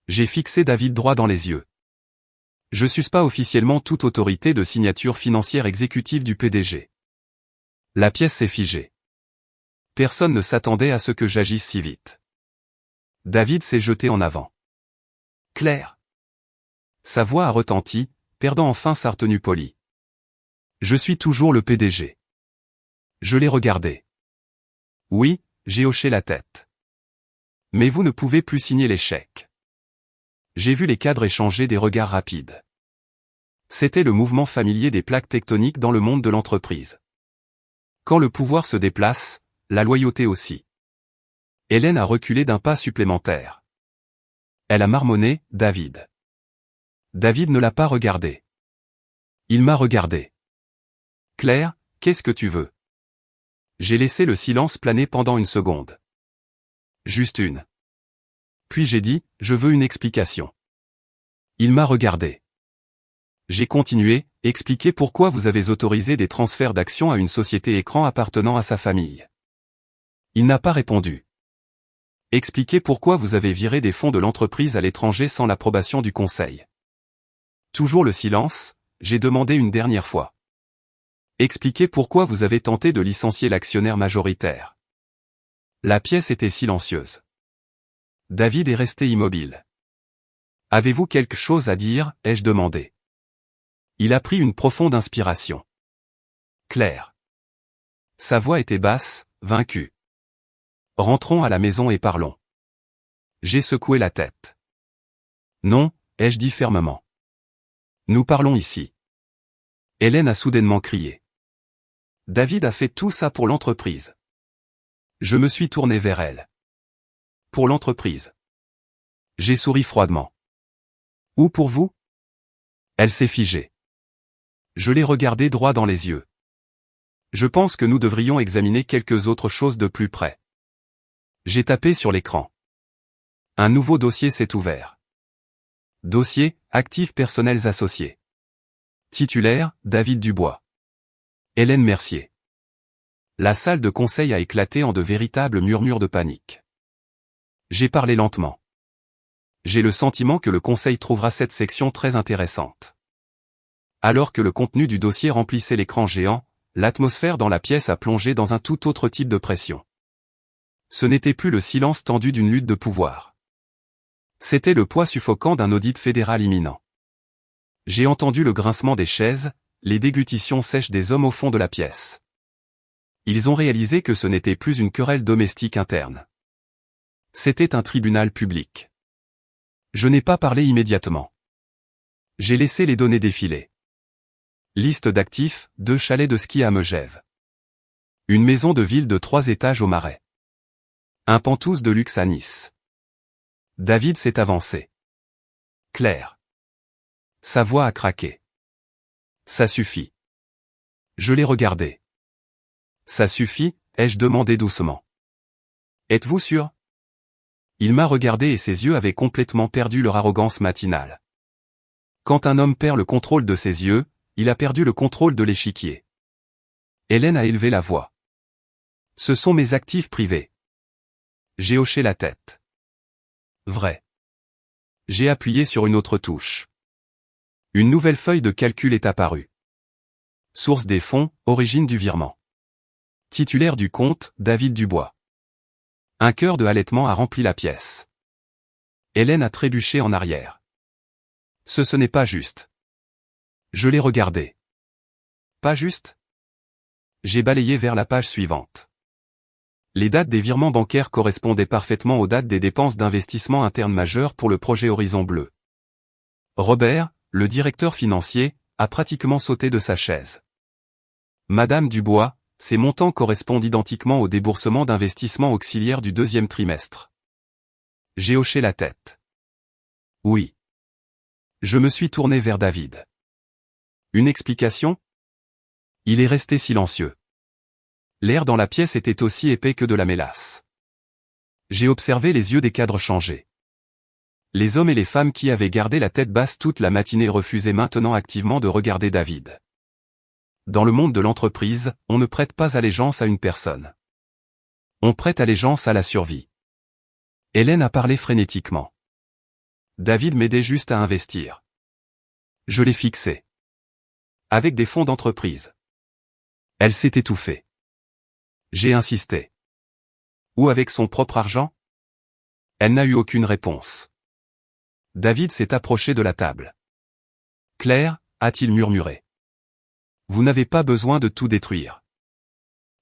J'ai fixé David droit dans les yeux. Je suce pas officiellement toute autorité de signature financière exécutive du PDG. La pièce s'est figée. Personne ne s'attendait à ce que j'agisse si vite. David s'est jeté en avant. Claire. Sa voix a retenti, perdant enfin sa retenue polie. Je suis toujours le PDG. Je l'ai regardé. Oui, j'ai hoché la tête. Mais vous ne pouvez plus signer les chèques. J'ai vu les cadres échanger des regards rapides. C'était le mouvement familier des plaques tectoniques dans le monde de l'entreprise. Quand le pouvoir se déplace, la loyauté aussi. Hélène a reculé d'un pas supplémentaire. Elle a marmonné, David. David ne l'a pas regardé. Il m'a regardé. Claire, qu'est-ce que tu veux? J'ai laissé le silence planer pendant une seconde. Juste une. Puis j'ai dit, je veux une explication. Il m'a regardé. J'ai continué, expliquez pourquoi vous avez autorisé des transferts d'actions à une société écran appartenant à sa famille. Il n'a pas répondu. Expliquez pourquoi vous avez viré des fonds de l'entreprise à l'étranger sans l'approbation du conseil. Toujours le silence, j'ai demandé une dernière fois. Expliquez pourquoi vous avez tenté de licencier l'actionnaire majoritaire. La pièce était silencieuse. David est resté immobile. Avez-vous quelque chose à dire, ai-je demandé. Il a pris une profonde inspiration. Claire. Sa voix était basse, vaincue. Rentrons à la maison et parlons. J'ai secoué la tête. Non, ai-je dit fermement. Nous parlons ici. Hélène a soudainement crié. David a fait tout ça pour l'entreprise. Je me suis tourné vers elle. Pour l'entreprise. J'ai souri froidement. Ou pour vous? Elle s'est figée. Je l'ai regardée droit dans les yeux. Je pense que nous devrions examiner quelques autres choses de plus près. J'ai tapé sur l'écran. Un nouveau dossier s'est ouvert. Dossier, actifs personnels associés. Titulaire, David Dubois. Hélène Mercier. La salle de conseil a éclaté en de véritables murmures de panique. J'ai parlé lentement. J'ai le sentiment que le conseil trouvera cette section très intéressante. Alors que le contenu du dossier remplissait l'écran géant, l'atmosphère dans la pièce a plongé dans un tout autre type de pression. Ce n'était plus le silence tendu d'une lutte de pouvoir. C'était le poids suffocant d'un audit fédéral imminent. J'ai entendu le grincement des chaises, les déglutitions sèches des hommes au fond de la pièce. Ils ont réalisé que ce n'était plus une querelle domestique interne. C'était un tribunal public. Je n'ai pas parlé immédiatement. J'ai laissé les données défiler. Liste d'actifs, 2 chalets de ski à Megève. Une maison de ville de 3 étages au Marais. Un penthouse de luxe à Nice. David s'est avancé. Claire. Sa voix a craqué. Ça suffit. Je l'ai regardé. Ça suffit, ai-je demandé doucement. Êtes-vous sûr? Il m'a regardé et ses yeux avaient complètement perdu leur arrogance matinale. Quand un homme perd le contrôle de ses yeux, il a perdu le contrôle de l'échiquier. Hélène a élevé la voix. Ce sont mes actifs privés. J'ai hoché la tête. Vrai. J'ai appuyé sur une autre touche. Une nouvelle feuille de calcul est apparue. Source des fonds, origine du virement. Titulaire du compte, David Dubois. Un cœur de halètement a rempli la pièce. Hélène a trébuché en arrière. Ce n'est pas juste. Je l'ai regardé. Pas juste? J'ai balayé vers la page suivante. Les dates des virements bancaires correspondaient parfaitement aux dates des dépenses d'investissement interne majeures pour le projet Horizon Bleu. Robert, le directeur financier, a pratiquement sauté de sa chaise. Madame Dubois, ces montants correspondent identiquement au déboursement d'investissement auxiliaire du 2e trimestre. J'ai hoché la tête. Oui. Je me suis tourné vers David. Une explication? Il est resté silencieux. L'air dans la pièce était aussi épais que de la mélasse. J'ai observé les yeux des cadres changer. Les hommes et les femmes qui avaient gardé la tête basse toute la matinée refusaient maintenant activement de regarder David. Dans le monde de l'entreprise, on ne prête pas allégeance à une personne. On prête allégeance à la survie. Hélène a parlé frénétiquement. David m'aidait juste à investir. Je l'ai fixé. Avec des fonds d'entreprise. Elle s'est étouffée. J'ai insisté. Ou avec son propre argent? Elle n'a eu aucune réponse. David s'est approché de la table. Claire, a-t-il murmuré. Vous n'avez pas besoin de tout détruire.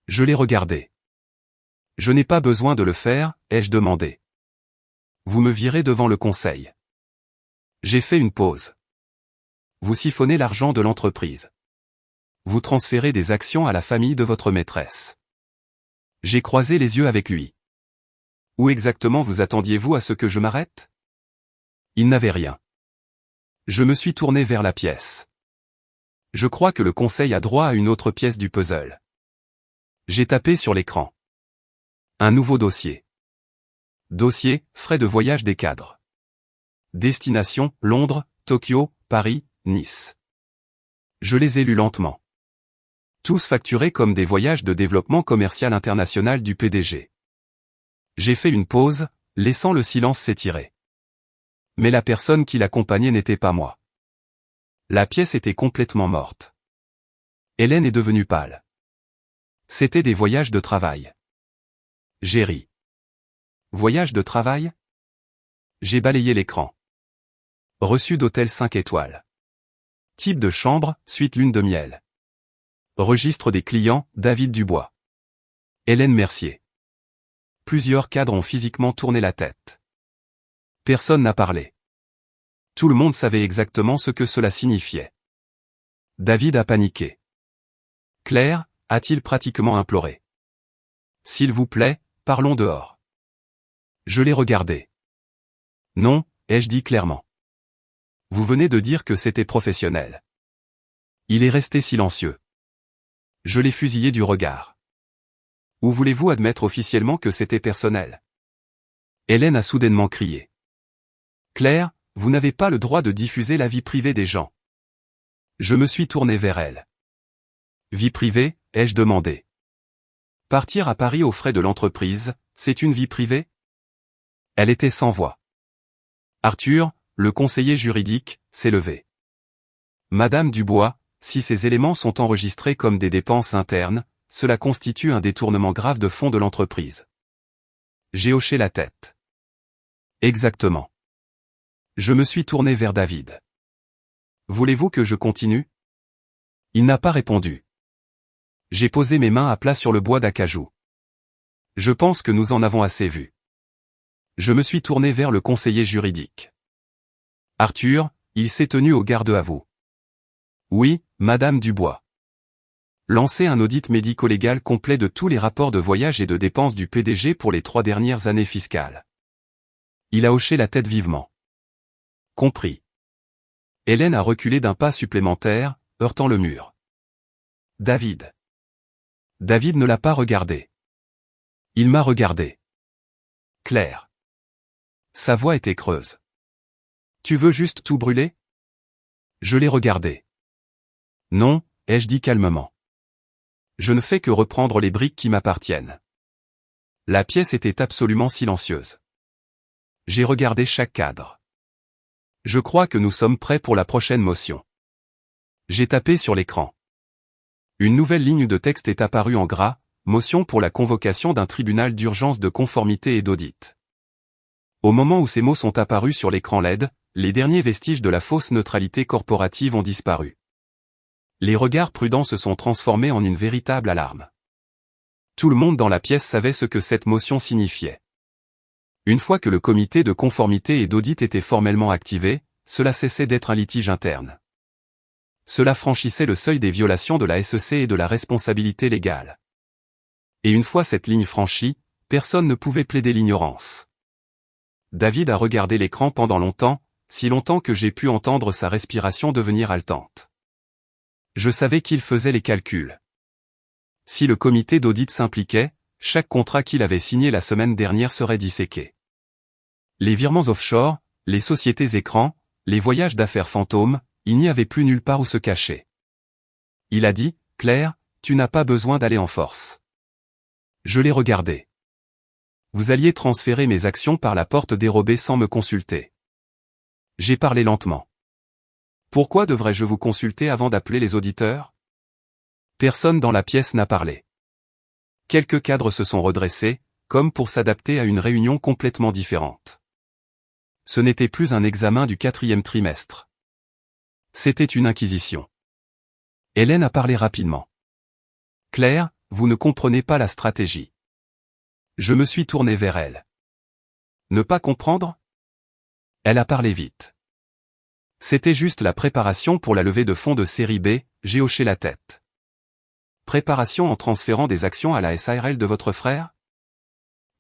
Je l'ai regardé. Je n'ai pas besoin de le faire, ai-je demandé. Vous me virez devant le conseil. J'ai fait une pause. Vous siphonnez l'argent de l'entreprise. Vous transférez des actions à la famille de votre maîtresse. J'ai croisé les yeux avec lui. Où exactement vous attendiez-vous à ce que je m'arrête? Il n'avait rien. Je me suis tourné vers la pièce. Je crois que le conseil a droit à une autre pièce du puzzle. J'ai tapé sur l'écran. Un nouveau dossier. Dossier, frais de voyage des cadres. Destination, Londres, Tokyo, Paris, Nice. Je les ai lus lentement. Tous facturés comme des voyages de développement commercial international du PDG. J'ai fait une pause, laissant le silence s'étirer. Mais la personne qui l'accompagnait n'était pas moi. La pièce était complètement morte. Hélène est devenue pâle. C'était des voyages de travail. J'ai ri. Voyage de travail? J'ai balayé l'écran. Reçu d'hôtel 5 étoiles. Type de chambre, suite lune de miel. Registre des clients, David Dubois. Hélène Mercier. Plusieurs cadres ont physiquement tourné la tête. Personne n'a parlé. Tout le monde savait exactement ce que cela signifiait. David a paniqué. Claire, a-t-il pratiquement imploré. S'il vous plaît, parlons dehors. Je l'ai regardé. Non, ai-je dit clairement. Vous venez de dire que c'était professionnel. Il est resté silencieux. Je l'ai fusillé du regard. Ou voulez-vous admettre officiellement que c'était personnel? Hélène a soudainement crié. Claire, vous n'avez pas le droit de diffuser la vie privée des gens. Je me suis tourné vers elle. Vie privée, ai-je demandé. Partir à Paris aux frais de l'entreprise, c'est une vie privée? Elle était sans voix. Arthur, le conseiller juridique, s'est levé. Madame Dubois, si ces éléments sont enregistrés comme des dépenses internes, cela constitue un détournement grave de fonds de l'entreprise. J'ai hoché la tête. Exactement. Je me suis tourné vers David. Voulez-vous que je continue? Il n'a pas répondu. J'ai posé mes mains à plat sur le bois d'acajou. Je pense que nous en avons assez vu. Je me suis tourné vers le conseiller juridique. Arthur, il s'est tenu au garde à vous. Oui, Madame Dubois. Lancer un audit médico-légal complet de tous les rapports de voyage et de dépenses du PDG pour les 3 dernières années fiscales. Il a hoché la tête vivement. Compris. Hélène a reculé d'un pas supplémentaire, heurtant le mur. David. David ne l'a pas regardé. Il m'a regardé. Claire. Sa voix était creuse. Tu veux juste tout brûler? Je l'ai regardé. Non, ai-je dit calmement. Je ne fais que reprendre les briques qui m'appartiennent. La pièce était absolument silencieuse. J'ai regardé chaque cadre. Je crois que nous sommes prêts pour la prochaine motion. J'ai tapé sur l'écran. Une nouvelle ligne de texte est apparue en gras, motion pour la convocation d'un tribunal d'urgence de conformité et d'audit. Au moment où ces mots sont apparus sur l'écran LED, les derniers vestiges de la fausse neutralité corporative ont disparu. Les regards prudents se sont transformés en une véritable alarme. Tout le monde dans la pièce savait ce que cette motion signifiait. Une fois que le comité de conformité et d'audit était formellement activé, cela cessait d'être un litige interne. Cela franchissait le seuil des violations de la SEC et de la responsabilité légale. Et une fois cette ligne franchie, personne ne pouvait plaider l'ignorance. David a regardé l'écran pendant longtemps, si longtemps que j'ai pu entendre sa respiration devenir haletante. Je savais qu'il faisait les calculs. Si le comité d'audit s'impliquait, chaque contrat qu'il avait signé la semaine dernière serait disséqué. Les virements offshore, les sociétés écrans, les voyages d'affaires fantômes, il n'y avait plus nulle part où se cacher. Il a dit, Claire, tu n'as pas besoin d'aller en force. Je l'ai regardé. Vous alliez transférer mes actions par la porte dérobée sans me consulter. J'ai parlé lentement. Pourquoi devrais-je vous consulter avant d'appeler les auditeurs? Personne dans la pièce n'a parlé. Quelques cadres se sont redressés, comme pour s'adapter à une réunion complètement différente. Ce n'était plus un examen du 4e trimestre. C'était une inquisition. Hélène a parlé rapidement. Claire, vous ne comprenez pas la stratégie. Je me suis tourné vers elle. Ne pas comprendre? Elle a parlé vite. C'était juste la préparation pour la levée de fonds de série B, j'ai hoché la tête. Préparation en transférant des actions à la SARL de votre frère?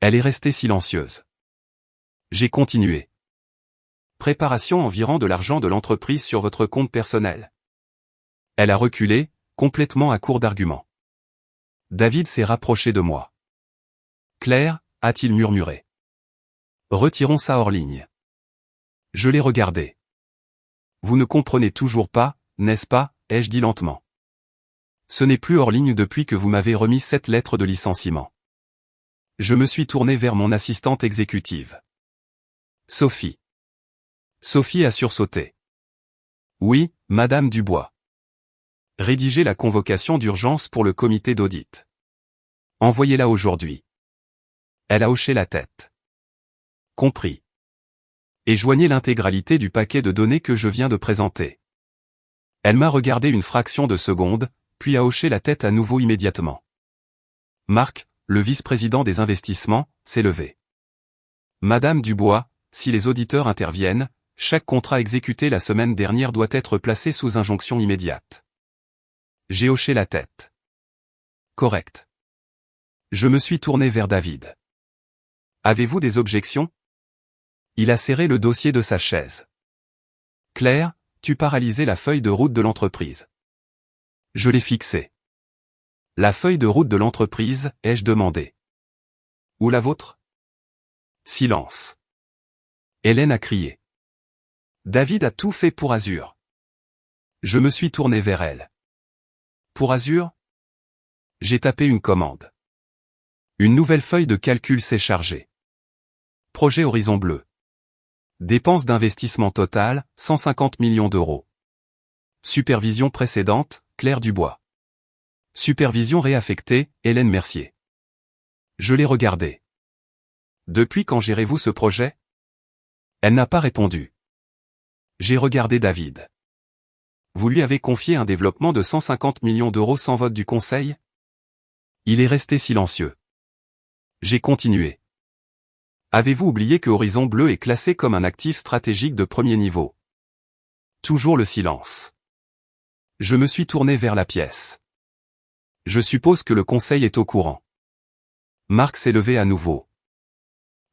Elle est restée silencieuse. J'ai continué. Préparation en virant de l'argent de l'entreprise sur votre compte personnel. Elle a reculé, complètement à court d'arguments. David s'est rapproché de moi. Claire, a-t-il murmuré. Retirons ça hors ligne. Je l'ai regardé. Vous ne comprenez toujours pas, n'est-ce pas, ai-je dit lentement. Ce n'est plus hors ligne depuis que vous m'avez remis cette lettre de licenciement. Je me suis tourné vers mon assistante exécutive. Sophie. Sophie a sursauté. Oui, Madame Dubois. Rédigez la convocation d'urgence pour le comité d'audit. Envoyez-la aujourd'hui. Elle a hoché la tête. Compris. Et joignez l'intégralité du paquet de données que je viens de présenter. Elle m'a regardé une fraction de seconde, puis a hoché la tête à nouveau immédiatement. Marc, le vice-président des investissements, s'est levé. Madame Dubois, si les auditeurs interviennent, chaque contrat exécuté la semaine dernière doit être placé sous injonction immédiate. J'ai hoché la tête. Correct. Je me suis tourné vers David. Avez-vous des objections? Il a serré le dossier de sa chaise. Claire, tu paralysais la feuille de route de l'entreprise. Je l'ai fixée. La feuille de route de l'entreprise, ai-je demandé. Ou la vôtre? Silence. Hélène a crié. David a tout fait pour Azure. Je me suis tourné vers elle. Pour Azure? J'ai tapé une commande. Une nouvelle feuille de calcul s'est chargée. Projet Horizon Bleu. Dépenses d'investissement totales, 150 millions d'euros. Supervision précédente, Claire Dubois. Supervision réaffectée, Hélène Mercier. Je l'ai regardée. Depuis quand gérez-vous ce projet? Elle n'a pas répondu. J'ai regardé David. Vous lui avez confié un développement de 150 millions d'euros sans vote du conseil? Il est resté silencieux. J'ai continué. Avez-vous oublié que Horizon Bleu est classé comme un actif stratégique de premier niveau? Toujours le silence. Je me suis tourné vers la pièce. Je suppose que le conseil est au courant. Marc s'est levé à nouveau.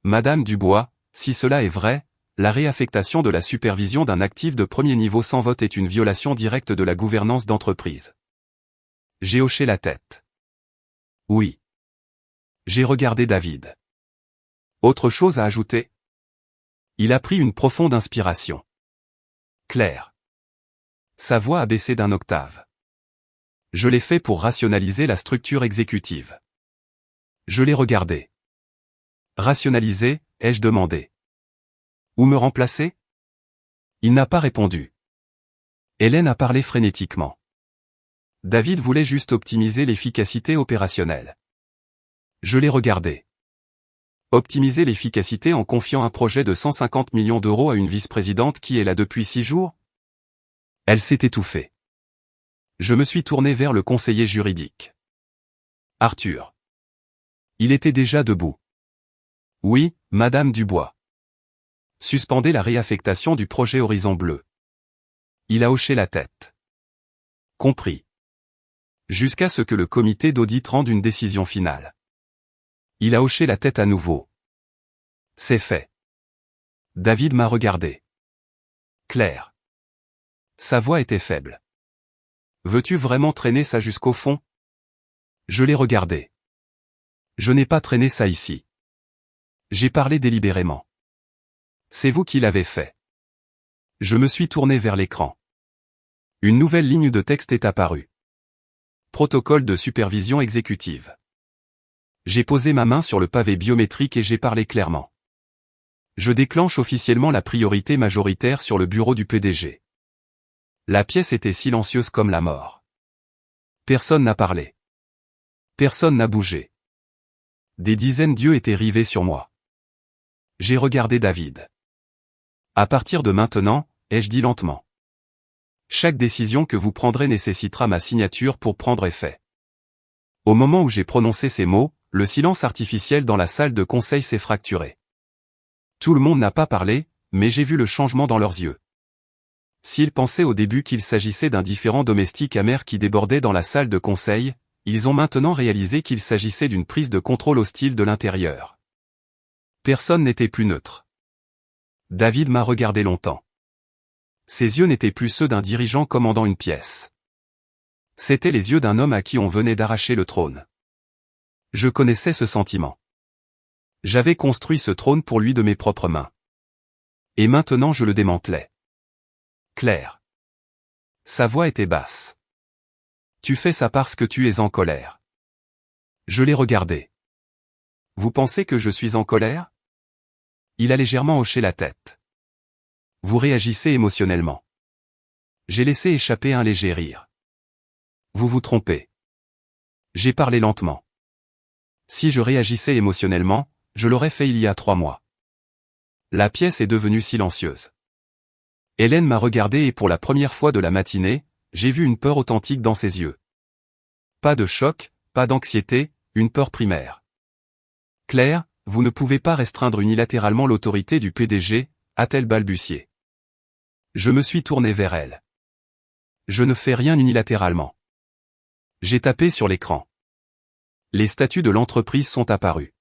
Madame Dubois, si cela est vrai, la réaffectation de la supervision d'un actif de premier niveau sans vote est une violation directe de la gouvernance d'entreprise. J'ai hoché la tête. Oui. J'ai regardé David. Autre chose à ajouter? Il a pris une profonde inspiration. Claire. Sa voix a baissé d'un octave. Je l'ai fait pour rationaliser la structure exécutive. Je l'ai regardé. Rationaliser, ai-je demandé. Ou me remplacer? Il n'a pas répondu. Hélène a parlé frénétiquement. David voulait juste optimiser l'efficacité opérationnelle. Je l'ai regardé. Optimiser l'efficacité en confiant un projet de 150 millions d'euros à une vice-présidente qui est là depuis 6 jours? Elle s'est étouffée. Je me suis tourné vers le conseiller juridique. Arthur. Il était déjà debout. Oui, Madame Dubois. Suspendez la réaffectation du projet Horizon Bleu. Il a hoché la tête. Compris. Jusqu'à ce que le comité d'audit rende une décision finale. Il a hoché la tête à nouveau. C'est fait. David m'a regardé. Claire. Sa voix était faible. Veux-tu vraiment traîner ça jusqu'au fond? Je l'ai regardé. Je n'ai pas traîné ça ici. J'ai parlé délibérément. C'est vous qui l'avez fait. Je me suis tourné vers l'écran. Une nouvelle ligne de texte est apparue. Protocole de supervision exécutive. J'ai posé ma main sur le pavé biométrique et j'ai parlé clairement. Je déclenche officiellement la priorité majoritaire sur le bureau du PDG. La pièce était silencieuse comme la mort. Personne n'a parlé. Personne n'a bougé. Des dizaines d'yeux étaient rivés sur moi. J'ai regardé David. À partir de maintenant, ai-je dit lentement. Chaque décision que vous prendrez nécessitera ma signature pour prendre effet. Au moment où j'ai prononcé ces mots, le silence artificiel dans la salle de conseil s'est fracturé. Tout le monde n'a pas parlé, mais j'ai vu le changement dans leurs yeux. S'ils pensaient au début qu'il s'agissait d'un différend domestique amer qui débordait dans la salle de conseil, ils ont maintenant réalisé qu'il s'agissait d'une prise de contrôle hostile de l'intérieur. Personne n'était plus neutre. David m'a regardé longtemps. Ses yeux n'étaient plus ceux d'un dirigeant commandant une pièce. C'étaient les yeux d'un homme à qui on venait d'arracher le trône. Je connaissais ce sentiment. J'avais construit ce trône pour lui de mes propres mains. Et maintenant je le démantelais. Claire. Sa voix était basse. Tu fais ça parce que tu es en colère. Je l'ai regardé. Vous pensez que je suis en colère? Il a légèrement hoché la tête. Vous réagissez émotionnellement. J'ai laissé échapper un léger rire. Vous vous trompez. J'ai parlé lentement. Si je réagissais émotionnellement, je l'aurais fait il y a 3 mois. La pièce est devenue silencieuse. Hélène m'a regardé et pour la première fois de la matinée, j'ai vu une peur authentique dans ses yeux. Pas de choc, pas d'anxiété, une peur primaire. Claire, vous ne pouvez pas restreindre unilatéralement l'autorité du PDG, a-t-elle balbutié. Je me suis tourné vers elle. Je ne fais rien unilatéralement. J'ai tapé sur l'écran. Les statuts de l'entreprise sont apparus.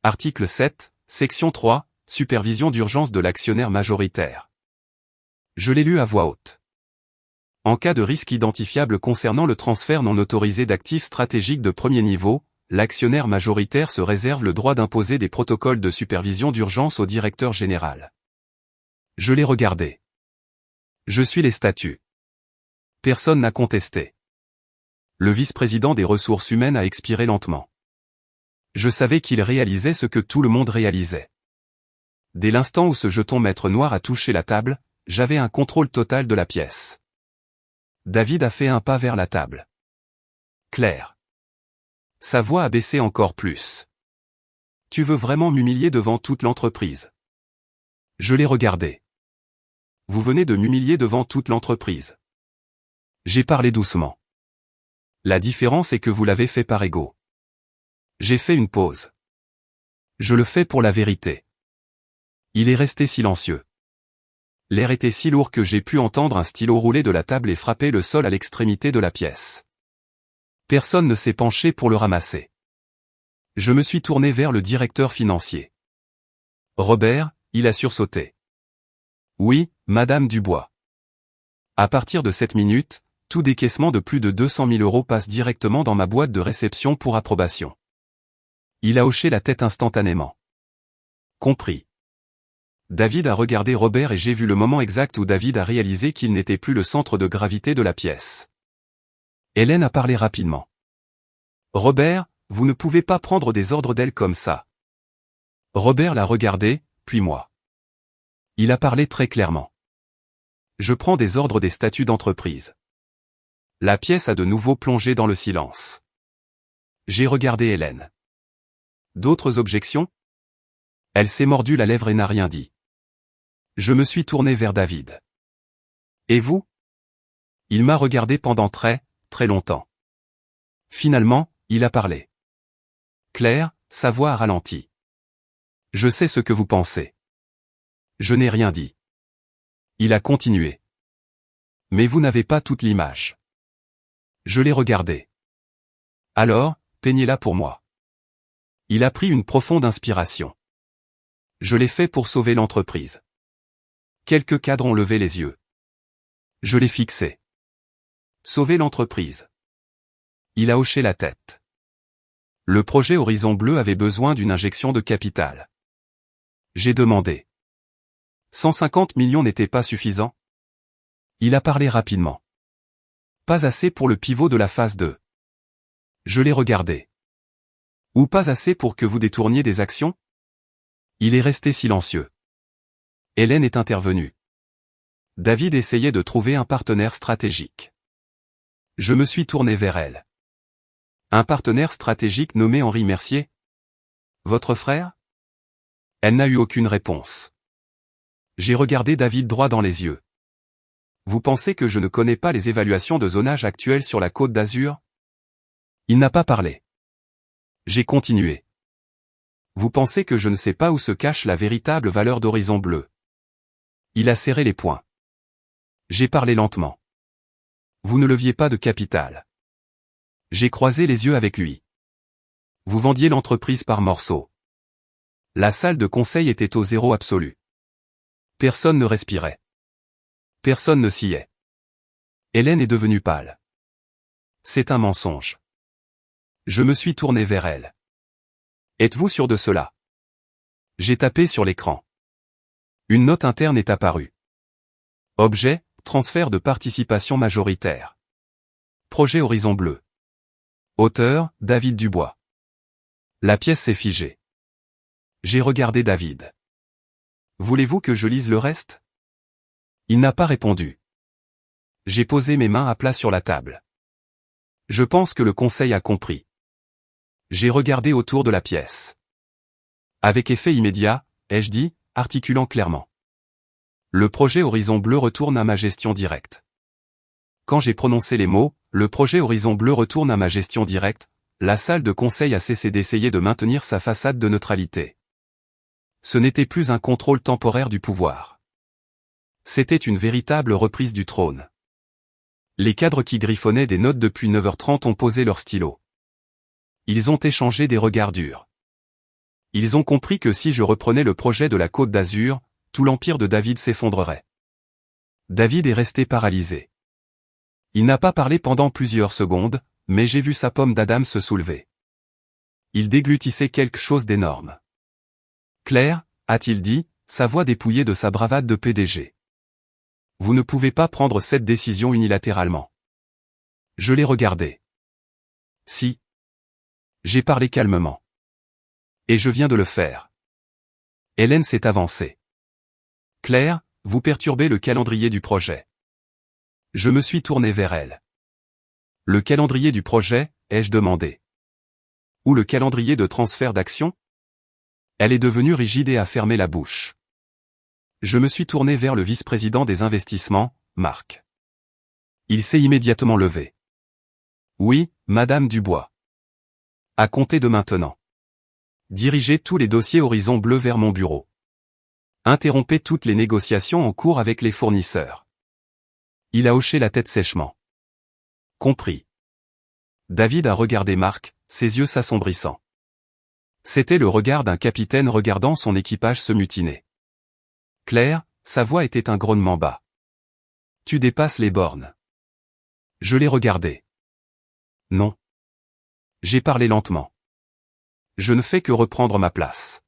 Article 7, section 3, supervision d'urgence de l'actionnaire majoritaire. Je l'ai lu à voix haute. En cas de risque identifiable concernant le transfert non autorisé d'actifs stratégiques de premier niveau, l'actionnaire majoritaire se réserve le droit d'imposer des protocoles de supervision d'urgence au directeur général. Je l'ai regardé. Je suis les statuts. Personne n'a contesté. Le vice-président des ressources humaines a expiré lentement. Je savais qu'il réalisait ce que tout le monde réalisait. Dès l'instant où ce jeton maître noir a touché la table, j'avais un contrôle total de la pièce. David a fait un pas vers la table. Claire. Sa voix a baissé encore plus. Tu veux vraiment m'humilier devant toute l'entreprise? Je l'ai regardé. Vous venez de m'humilier devant toute l'entreprise. J'ai parlé doucement. La différence est que vous l'avez fait par ego. J'ai fait une pause. Je le fais pour la vérité. Il est resté silencieux. L'air était si lourd que j'ai pu entendre un stylo rouler de la table et frapper le sol à l'extrémité de la pièce. Personne ne s'est penché pour le ramasser. Je me suis tourné vers le directeur financier. Robert, il a sursauté. Oui, Madame Dubois. À partir de cette minute, tout décaissement de plus de 200 000 € passe directement dans ma boîte de réception pour approbation. Il a hoché la tête instantanément. Compris. David a regardé Robert et j'ai vu le moment exact où David a réalisé qu'il n'était plus le centre de gravité de la pièce. Hélène a parlé rapidement. Robert, vous ne pouvez pas prendre des ordres d'elle comme ça. Robert l'a regardé, puis moi. Il a parlé très clairement. Je prends des ordres des statuts d'entreprise. La pièce a de nouveau plongé dans le silence. J'ai regardé Hélène. D'autres objections? Elle s'est mordue la lèvre et n'a rien dit. Je me suis tourné vers David. Et vous? Il m'a regardé pendant très longtemps. Finalement, il a parlé. Claire, sa voix a ralenti. Je sais ce que vous pensez. Je n'ai rien dit. Il a continué. Mais vous n'avez pas toute l'image. Je l'ai regardé. Alors, peignez-la pour moi. Il a pris une profonde inspiration. Je l'ai fait pour sauver l'entreprise. Quelques cadres ont levé les yeux. Je l'ai fixé. Sauver l'entreprise. Il a hoché la tête. Le projet Horizon Bleu avait besoin d'une injection de capital. J'ai demandé. 150 millions n'était pas suffisant? Il a parlé rapidement. Pas assez pour le pivot de la phase 2. Je l'ai regardé. Ou pas assez pour que vous détourniez des actions? Il est resté silencieux. Hélène est intervenue. David essayait de trouver un partenaire stratégique. Je me suis tourné vers elle. Un partenaire stratégique nommé Henri Mercier? Votre frère? Elle n'a eu aucune réponse. J'ai regardé David droit dans les yeux. Vous pensez que je ne connais pas les évaluations de zonage actuelles sur la Côte d'Azur? Il n'a pas parlé. J'ai continué. Vous pensez que je ne sais pas où se cache la véritable valeur d'Horizon Bleu? Il a serré les poings. J'ai parlé lentement. Vous ne leviez pas de capital. J'ai croisé les yeux avec lui. Vous vendiez l'entreprise par morceaux. La salle de conseil était au zéro absolu. Personne ne respirait. Personne ne sciait. Hélène est devenue pâle. C'est un mensonge. Je me suis tourné vers elle. Êtes-vous sûr de cela? J'ai tapé sur l'écran. Une note interne est apparue. Objet, transfert de participation majoritaire. Projet Horizon Bleu. Auteur, David Dubois. La pièce s'est figée. J'ai regardé David. Voulez-vous que je lise le reste? Il n'a pas répondu. J'ai posé mes mains à plat sur la table. Je pense que le conseil a compris. J'ai regardé autour de la pièce. Avec effet immédiat, ai-je dit, articulant clairement. Le projet Horizon Bleu retourne à ma gestion directe. Quand j'ai prononcé les mots, le projet Horizon Bleu retourne à ma gestion directe, la salle de conseil a cessé d'essayer de maintenir sa façade de neutralité. Ce n'était plus un contrôle temporaire du pouvoir. C'était une véritable reprise du trône. Les cadres qui griffonnaient des notes depuis 9h30 ont posé leurs stylos. Ils ont échangé des regards durs. Ils ont compris que si je reprenais le projet de la Côte d'Azur, tout l'empire de David s'effondrerait. David est resté paralysé. Il n'a pas parlé pendant plusieurs secondes, mais j'ai vu sa pomme d'Adam se soulever. Il déglutissait quelque chose d'énorme. Claire, a-t-il dit, sa voix dépouillée de sa bravade de PDG. Vous ne pouvez pas prendre cette décision unilatéralement. Je l'ai regardé. Si. J'ai parlé calmement. Et je viens de le faire. Hélène s'est avancée. Claire, vous perturbez le calendrier du projet. Je me suis tourné vers elle. Le calendrier du projet, ai-je demandé. Ou le calendrier de transfert d'action? Elle est devenue rigide et a fermé la bouche. Je me suis tourné vers le vice-président des investissements, Marc. Il s'est immédiatement levé. Oui, Madame Dubois. À compter de maintenant. Dirigez tous les dossiers Horizon Bleu vers mon bureau. Interrompez toutes les négociations en cours avec les fournisseurs. Il a hoché la tête sèchement. Compris. David a regardé Marc, ses yeux s'assombrissant. C'était le regard d'un capitaine regardant son équipage se mutiner. Claire, sa voix était un grognement bas. Tu dépasses les bornes. Je l'ai regardé. Non. J'ai parlé lentement. Je ne fais que reprendre ma place.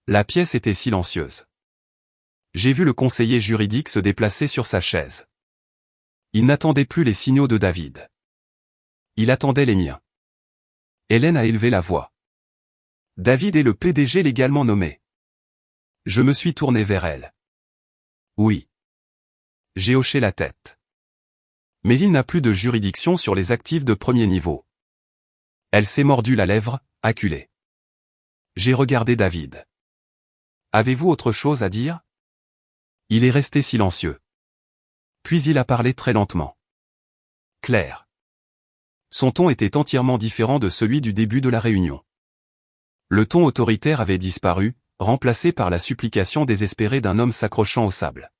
La pièce était silencieuse. J'ai vu le conseiller juridique se déplacer sur sa chaise. Il n'attendait plus les signaux de David. Il attendait les miens. Hélène a élevé la voix. David est le PDG légalement nommé. Je me suis tourné vers elle. Oui. J'ai hoché la tête. Mais il n'a plus de juridiction sur les actifs de premier niveau. Elle s'est mordu la lèvre, acculée. J'ai regardé David. Avez-vous autre chose à dire? Il est resté silencieux. Puis il a parlé très lentement. Claire. Son ton était entièrement différent de celui du début de la réunion. Le ton autoritaire avait disparu, remplacé par la supplication désespérée d'un homme s'accrochant au sable.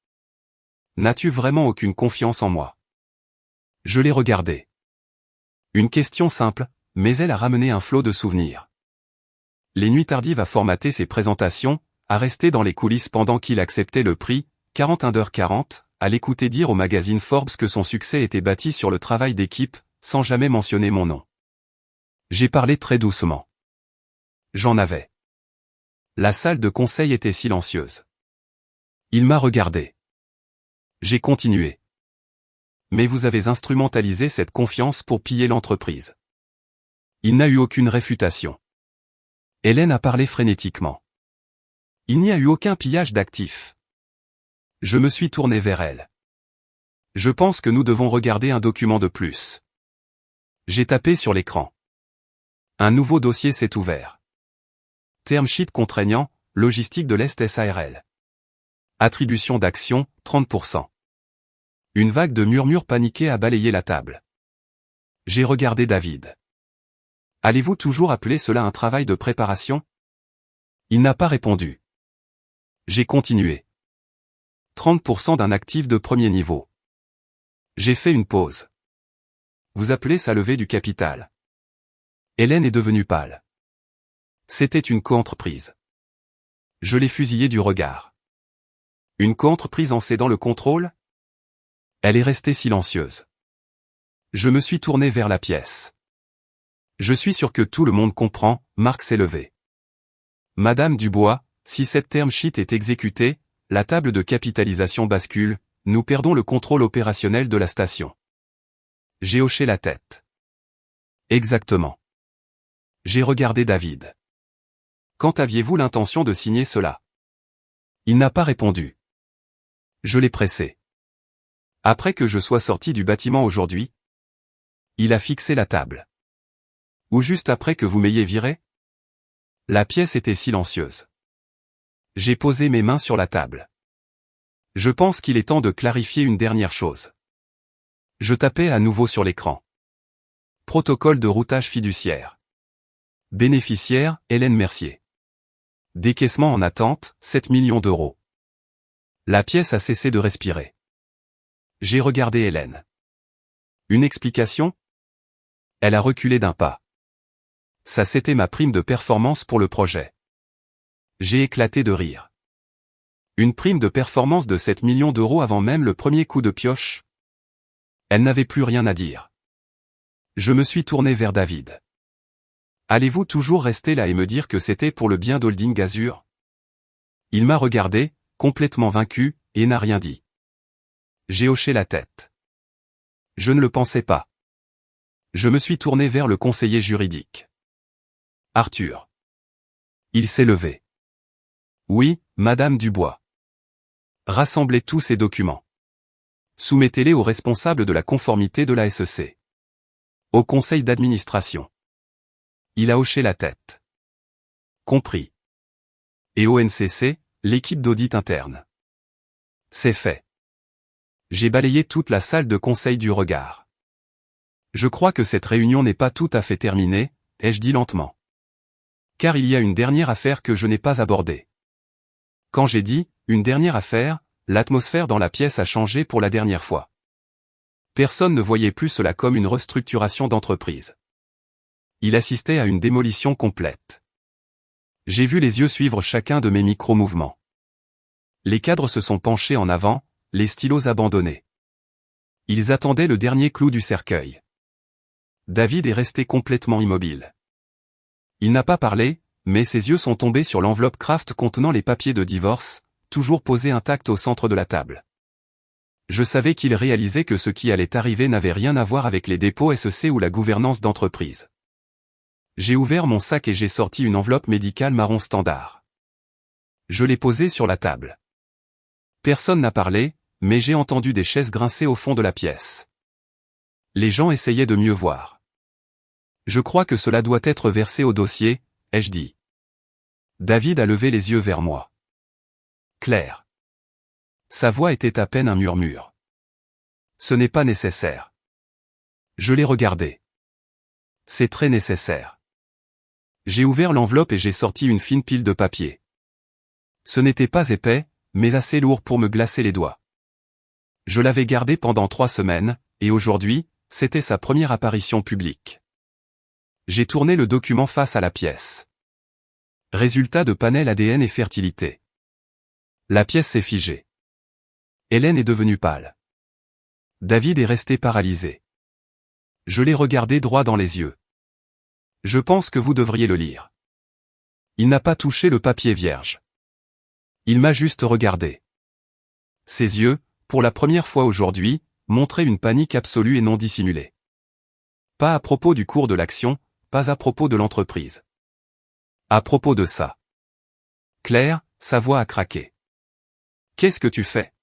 N'as-tu vraiment aucune confiance en moi? Je l'ai regardé. Une question simple, mais elle a ramené un flot de souvenirs. Les nuits tardives à formater ses présentations, à rester dans les coulisses pendant qu'il acceptait le prix, 41h40, à l'écouter dire au magazine Forbes que son succès était bâti sur le travail d'équipe, sans jamais mentionner mon nom. J'ai parlé très doucement. J'en avais. La salle de conseil était silencieuse. Il m'a regardé. J'ai continué. Mais vous avez instrumentalisé cette confiance pour piller l'entreprise. Il n'a eu aucune réfutation. Hélène a parlé frénétiquement. Il n'y a eu aucun pillage d'actifs. Je me suis tourné vers elle. Je pense que nous devons regarder un document de plus. J'ai tapé sur l'écran. Un nouveau dossier s'est ouvert. Term sheet contraignant, logistique de l'Est SARL. Attribution d'actions, 30%. Une vague de murmures paniqués a balayé la table. J'ai regardé David. Allez-vous toujours appeler cela un travail de préparation? Il n'a pas répondu. J'ai continué. 30% d'un actif de premier niveau. J'ai fait une pause. Vous appelez ça levée du capital. Hélène est devenue pâle. C'était une coentreprise. Je l'ai fusillée du regard. Une coentreprise en cédant le contrôle? Elle est restée silencieuse. Je me suis tourné vers la pièce. Je suis sûr que tout le monde comprend, Marc s'est levé. Madame Dubois, si cette term sheet est exécutée, la table de capitalisation bascule, nous perdons le contrôle opérationnel de la station. J'ai hoché la tête. Exactement. J'ai regardé David. Quand aviez-vous l'intention de signer cela? Il n'a pas répondu. Je l'ai pressé. Après que je sois sorti du bâtiment aujourd'hui? Il a fixé la table. Ou juste après que vous m'ayez viré? La pièce était silencieuse. J'ai posé mes mains sur la table. Je pense qu'il est temps de clarifier une dernière chose. Je tapais à nouveau sur l'écran. Protocole de routage fiduciaire. Bénéficiaire, Hélène Mercier. Décaissement en attente, 7 millions d'euros. La pièce a cessé de respirer. J'ai regardé Hélène. Une explication? Elle a reculé d'un pas. Ça, c'était ma prime de performance pour le projet. J'ai éclaté de rire. Une prime de performance de 7 millions d'euros avant même le premier coup de pioche? Elle n'avait plus rien à dire. Je me suis tourné vers David. Allez-vous toujours rester là et me dire que c'était pour le bien d'Holding Azur? Il m'a regardé, complètement vaincu, et n'a rien dit. J'ai hoché la tête. Je ne le pensais pas. Je me suis tourné vers le conseiller juridique. Arthur. Il s'est levé. Oui, Madame Dubois. Rassemblez tous ces documents. Soumettez-les aux responsables de la conformité de la SEC. Au conseil d'administration. Il a hoché la tête. Compris. Et au NCC, l'équipe d'audit interne. C'est fait. J'ai balayé toute la salle de conseil du regard. Je crois que cette réunion n'est pas tout à fait terminée, ai-je dit lentement. Car il y a une dernière affaire que je n'ai pas abordée. Quand j'ai dit « une dernière affaire », l'atmosphère dans la pièce a changé pour la dernière fois. Personne ne voyait plus cela comme une restructuration d'entreprise. Il assistait à une démolition complète. J'ai vu les yeux suivre chacun de mes micro-mouvements. Les cadres se sont penchés en avant, les stylos abandonnés. Ils attendaient le dernier clou du cercueil. David est resté complètement immobile. Il n'a pas parlé, mais ses yeux sont tombés sur l'enveloppe Kraft contenant les papiers de divorce, toujours posés intacts au centre de la table. Je savais qu'il réalisait que ce qui allait arriver n'avait rien à voir avec les dépôts SEC ou la gouvernance d'entreprise. J'ai ouvert mon sac et j'ai sorti une enveloppe médicale marron standard. Je l'ai posée sur la table. Personne n'a parlé, mais j'ai entendu des chaises grincer au fond de la pièce. Les gens essayaient de mieux voir. Je crois que cela doit être versé au dossier, ai-je dit. David a levé les yeux vers moi. Claire. Sa voix était à peine un murmure. Ce n'est pas nécessaire. Je l'ai regardé. C'est très nécessaire. J'ai ouvert l'enveloppe et j'ai sorti une fine pile de papier. Ce n'était pas épais, mais assez lourd pour me glacer les doigts. Je l'avais gardé pendant 3 semaines, et aujourd'hui, c'était sa première apparition publique. J'ai tourné le document face à la pièce. Résultat de panel ADN et fertilité. La pièce s'est figée. Hélène est devenue pâle. David est resté paralysé. Je l'ai regardé droit dans les yeux. Je pense que vous devriez le lire. Il n'a pas touché le papier vierge. Il m'a juste regardé. Ses yeux, pour la première fois aujourd'hui, montraient une panique absolue et non dissimulée. Pas à propos du cours de l'action, pas à propos de l'entreprise. À propos de ça. Claire, sa voix a craqué. Qu'est-ce que tu fais?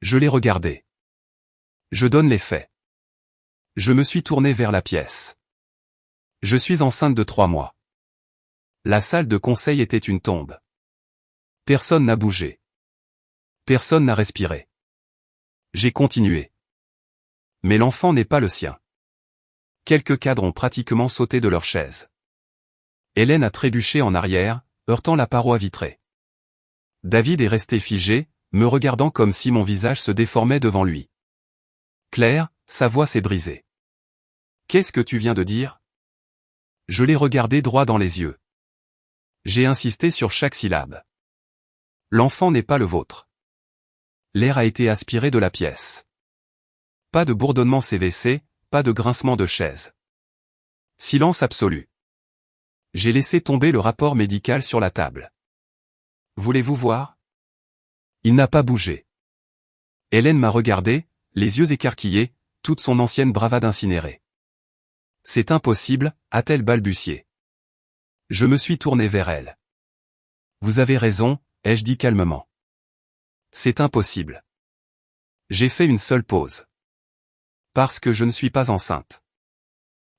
Je l'ai regardé. Je donne les faits. Je me suis tourné vers la pièce. Je suis enceinte de 3 mois. La salle de conseil était une tombe. Personne n'a bougé. Personne n'a respiré. J'ai continué. Mais l'enfant n'est pas le sien. Quelques cadres ont pratiquement sauté de leur chaise. Hélène a trébuché en arrière, heurtant la paroi vitrée. David est resté figé, me regardant comme si mon visage se déformait devant lui. Claire, sa voix s'est brisée. Qu'est-ce que tu viens de dire? Je l'ai regardé droit dans les yeux. J'ai insisté sur chaque syllabe. L'enfant n'est pas le vôtre. L'air a été aspiré de la pièce. Pas de bourdonnement CVC, pas de grincement de chaise. Silence absolu. J'ai laissé tomber le rapport médical sur la table. Voulez-vous voir? Il n'a pas bougé. Hélène m'a regardé, les yeux écarquillés, toute son ancienne bravade incinérée. C'est impossible, a-t-elle balbutié. Je me suis tourné vers elle. Vous avez raison, ai-je dit calmement. C'est impossible. J'ai fait une seule pause. Parce que je ne suis pas enceinte.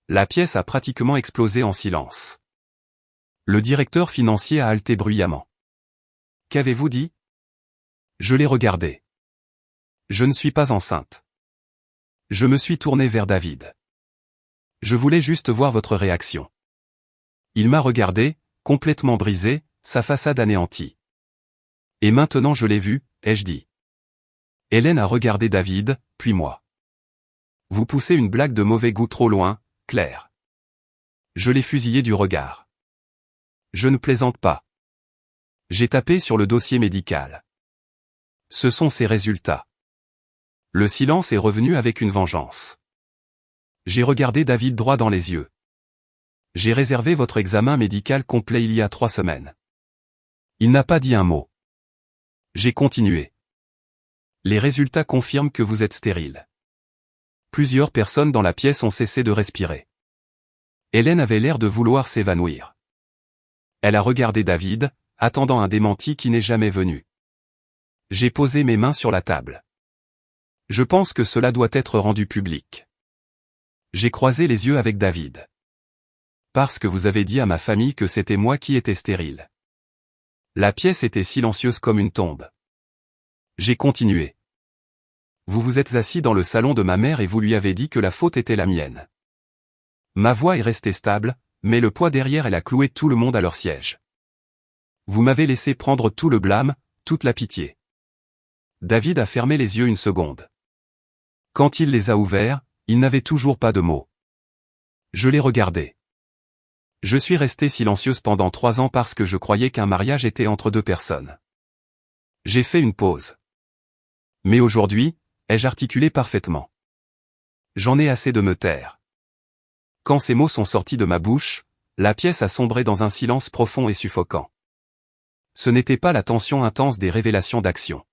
La pièce a pratiquement explosé en silence. Le directeur financier a haleté bruyamment. Qu'avez-vous dit? Je l'ai regardé. Je ne suis pas enceinte. Je me suis tourné vers David. Je voulais juste voir votre réaction. Il m'a regardé, complètement brisé, sa façade anéantie. Et maintenant je l'ai vu, ai-je dit. Hélène a regardé David, puis moi. Vous poussez une blague de mauvais goût trop loin, Claire. Je l'ai fusillé du regard. Je ne plaisante pas. J'ai tapé sur le dossier médical. Ce sont ses résultats. Le silence est revenu avec une vengeance. J'ai regardé David droit dans les yeux. J'ai réservé votre examen médical complet il y a 3 semaines. Il n'a pas dit un mot. J'ai continué. Les résultats confirment que vous êtes stérile. Plusieurs personnes dans la pièce ont cessé de respirer. Hélène avait l'air de vouloir s'évanouir. Elle a regardé David, attendant un démenti qui n'est jamais venu. J'ai posé mes mains sur la table. Je pense que cela doit être rendu public. J'ai croisé les yeux avec David. Parce que vous avez dit à ma famille que c'était moi qui étais stérile. La pièce était silencieuse comme une tombe. J'ai continué. Vous vous êtes assis dans le salon de ma mère et vous lui avez dit que la faute était la mienne. Ma voix est restée stable, mais le poids derrière elle a cloué tout le monde à leur siège. Vous m'avez laissé prendre tout le blâme, toute la pitié. David a fermé les yeux une seconde. Quand il les a ouverts, il n'avait toujours pas de mots. Je l'ai regardé. Je suis restée silencieuse pendant 3 ans parce que je croyais qu'un mariage était entre 2 personnes. J'ai fait une pause. Mais aujourd'hui, ai-je articulé parfaitement. J'en ai assez de me taire. Quand ces mots sont sortis de ma bouche, la pièce a sombré dans un silence profond et suffocant. Ce n'était pas la tension intense des révélations d'action.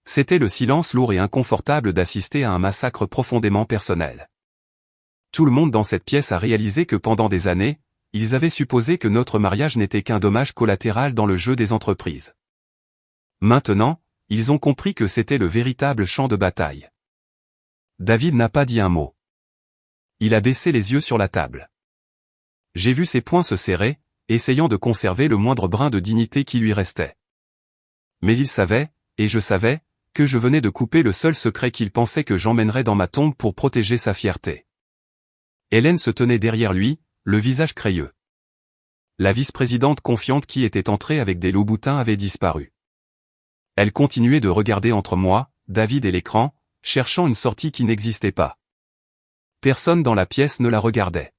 C'était le silence lourd et inconfortable d'assister à un massacre profondément personnel. Tout le monde dans cette pièce a réalisé que pendant des années, ils avaient supposé que notre mariage n'était qu'un dommage collatéral dans le jeu des entreprises. Maintenant, ils ont compris que c'était le véritable champ de bataille. David n'a pas dit un mot. Il a baissé les yeux sur la table. J'ai vu ses poings se serrer, essayant de conserver le moindre brin de dignité qui lui restait. Mais il savait, et je savais, que je venais de couper le seul secret qu'il pensait que j'emmènerais dans ma tombe pour protéger sa fierté. Hélène se tenait derrière lui, le visage crayeux. La vice-présidente confiante qui était entrée avec des loups-boutins avait disparu. Elle continuait de regarder entre moi, David et l'écran, cherchant une sortie qui n'existait pas. Personne dans la pièce ne la regardait.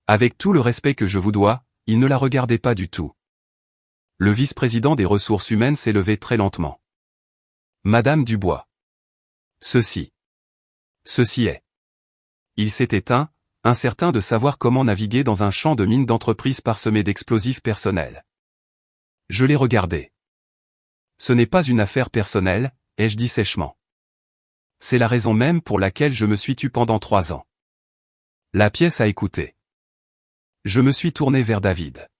Avec tout le respect que je vous dois, il ne la regardait pas du tout. Le vice-président des ressources humaines s'est levé très lentement. Madame Dubois. Ceci est. Il s'est éteint, incertain de savoir comment naviguer dans un champ de mine d'entreprise parsemé d'explosifs personnels. Je l'ai regardé. Ce n'est pas une affaire personnelle, ai-je dit sèchement. C'est la raison même pour laquelle je me suis tue pendant 3 ans. La pièce a écouté. Je me suis tourné vers David.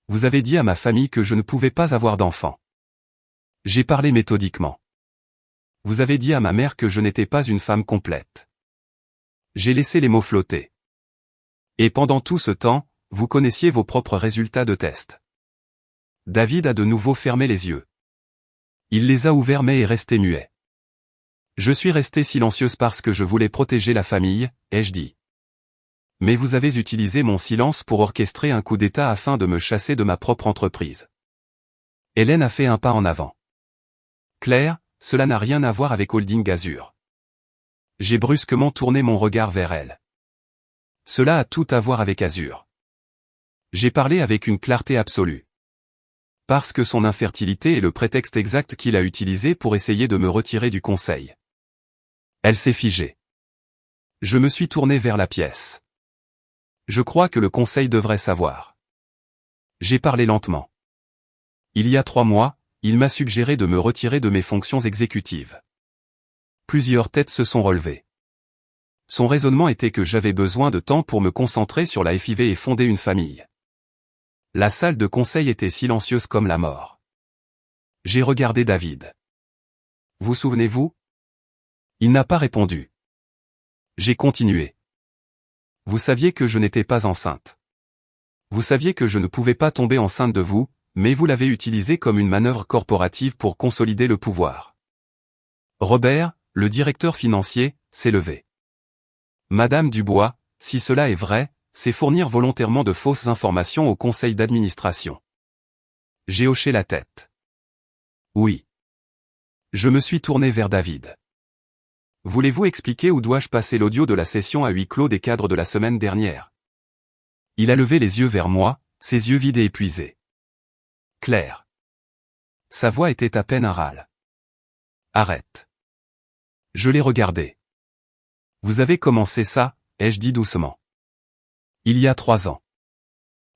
Vous avez dit à ma famille que je ne pouvais pas avoir d'enfant. J'ai parlé méthodiquement. Vous avez dit à ma mère que je n'étais pas une femme complète. J'ai laissé les mots flotter. Et pendant tout ce temps, vous connaissiez vos propres résultats de test. David a de nouveau fermé les yeux. Il les a ouverts mais est resté muet. Je suis restée silencieuse parce que je voulais protéger la famille, ai-je dit. Mais vous avez utilisé mon silence pour orchestrer un coup d'État afin de me chasser de ma propre entreprise. Hélène a fait un pas en avant. Claire, cela n'a rien à voir avec Holding Azur. J'ai brusquement tourné mon regard vers elle. Cela a tout à voir avec Azur. J'ai parlé avec une clarté absolue. Parce que son infertilité est le prétexte exact qu'il a utilisé pour essayer de me retirer du conseil. Elle s'est figée. Je me suis tourné vers la pièce. Je crois que le Conseil devrait savoir. J'ai parlé lentement. Il y a 3 mois, il m'a suggéré de me retirer de mes fonctions exécutives. Plusieurs têtes se sont relevées. Son raisonnement était que j'avais besoin de temps pour me concentrer sur la FIV et fonder une famille. La salle de conseil était silencieuse comme la mort. J'ai regardé David. Vous souvenez-vous? Il n'a pas répondu. J'ai continué. Vous saviez que je n'étais pas enceinte. Vous saviez que je ne pouvais pas tomber enceinte de vous, mais vous l'avez utilisé comme une manœuvre corporative pour consolider le pouvoir. Robert, le directeur financier, s'est levé. Madame Dubois, si cela est vrai, c'est fournir volontairement de fausses informations au conseil d'administration. J'ai hoché la tête. Oui. Je me suis tourné vers David. Voulez-vous expliquer où dois-je passer l'audio de la session à huis clos des cadres de la semaine dernière? Il a levé les yeux vers moi, ses yeux vides et épuisés. Claire. Sa voix était à peine un râle. Arrête. Je l'ai regardé. Vous avez commencé ça, ai-je dit doucement. Il y a 3 ans.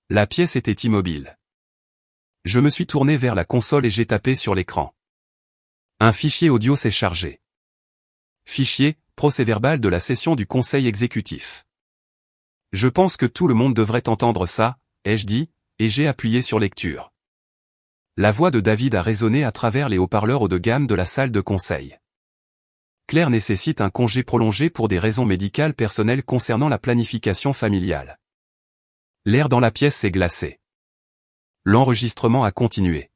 La pièce était immobile. Je me suis tourné vers la console et j'ai tapé sur l'écran. Un fichier audio s'est chargé. Fichier, procès-verbal de la session du conseil exécutif. Je pense que tout le monde devrait entendre ça, ai-je dit, et j'ai appuyé sur lecture. La voix de David a résonné à travers les haut-parleurs haut de gamme de la salle de conseil. Claire nécessite un congé prolongé pour des raisons médicales personnelles concernant la planification familiale. L'air dans la pièce s'est glacé. L'enregistrement a continué.